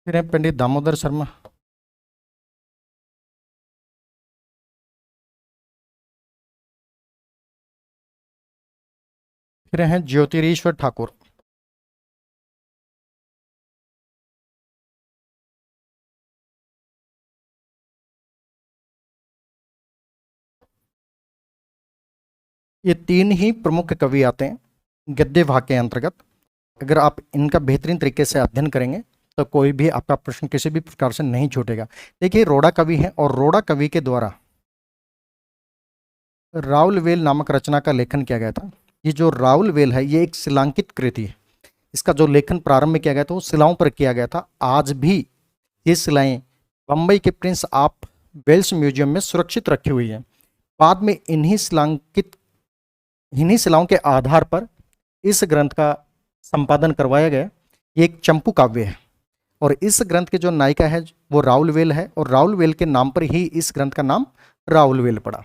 [SPEAKER 1] फिर है पंडित दामोदर शर्मा। फिर हैं ज्योतिरीश्वर ठाकुर। ये तीन ही प्रमुख कवि आते हैं गद्य भाग के अंतर्गत। अगर आप इनका बेहतरीन तरीके से अध्ययन करेंगे तो कोई भी आपका प्रश्न किसी भी प्रकार से नहीं छूटेगा। देखिए, रोड़ा कवि है, और रोड़ा कवि के द्वारा राउलवेल नामक रचना का लेखन किया गया था। ये जो राउलवेल है ये एक शिलांकित कृति है। इसका जो लेखन प्रारंभ में किया गया था वो शिलाओं पर किया गया था। आज भी ये शिलाएं बम्बई के प्रिंस आप वेल्स म्यूजियम में सुरक्षित रखी हुई है। बाद में इन्हीं शिलाओं के आधार पर इस ग्रंथ का संपादन करवाया गया। ये एक चंपू काव्य है और इस ग्रंथ के जो नायिका है वो राउलवेल है और राउलवेल के नाम पर ही इस ग्रंथ का नाम राउलवेल पड़ा।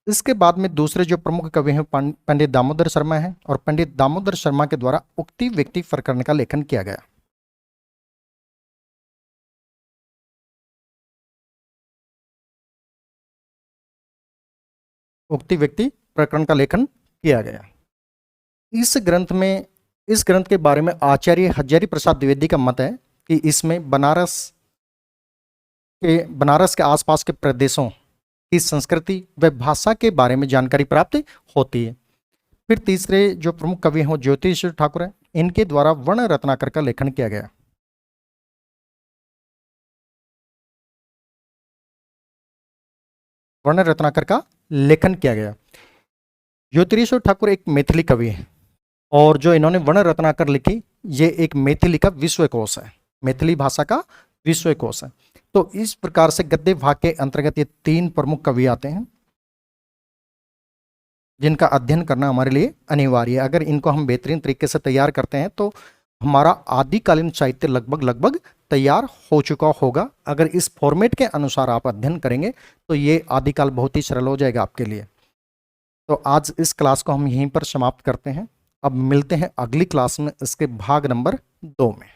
[SPEAKER 1] इसके बाद में दूसरे जो प्रमुख कवि हैं पंडित दामोदर शर्मा हैं और पंडित दामोदर शर्मा के द्वारा उक्ति व्यक्ति प्रकरण का लेखन किया गया। उक्ति व्यक्ति प्रकरण का लेखन किया गया। इस ग्रंथ के बारे में आचार्य हजारी प्रसाद द्विवेदी का मत है कि इसमें बनारस के आसपास के प्रदेशों की संस्कृति व भाषा के बारे में जानकारी प्राप्त होती है। फिर तीसरे जो प्रमुख कवि हैं ज्योतिष ठाकुर हैं, इनके द्वारा वर्ण रत्नाकर का लेखन किया गया। वर्ण रत्नाकर का लेखन किया गया। ज्योतिरीश्वर ठाकुर एक मैथिली कवि है और जो इन्होंने वर्ण रत्नाकर लिखी ये एक मैथिली का विश्वकोश है, मैथिली भाषा का विश्वकोश है। तो इस प्रकार से गद्य भाग के अंतर्गत ये 3 प्रमुख कवि आते हैं जिनका अध्ययन करना हमारे लिए अनिवार्य है। अगर इनको हम बेहतरीन तरीके से तैयार करते हैं तो हमारा आदिकालीन साहित्य लगभग तैयार हो चुका होगा। अगर इस फॉर्मेट के अनुसार आप अध्ययन करेंगे तो ये आदिकाल बहुत ही सरल हो जाएगा आपके लिए। तो आज इस क्लास को हम यहीं पर समाप्त करते हैं। अब मिलते हैं अगली क्लास में इसके भाग नंबर 2 में।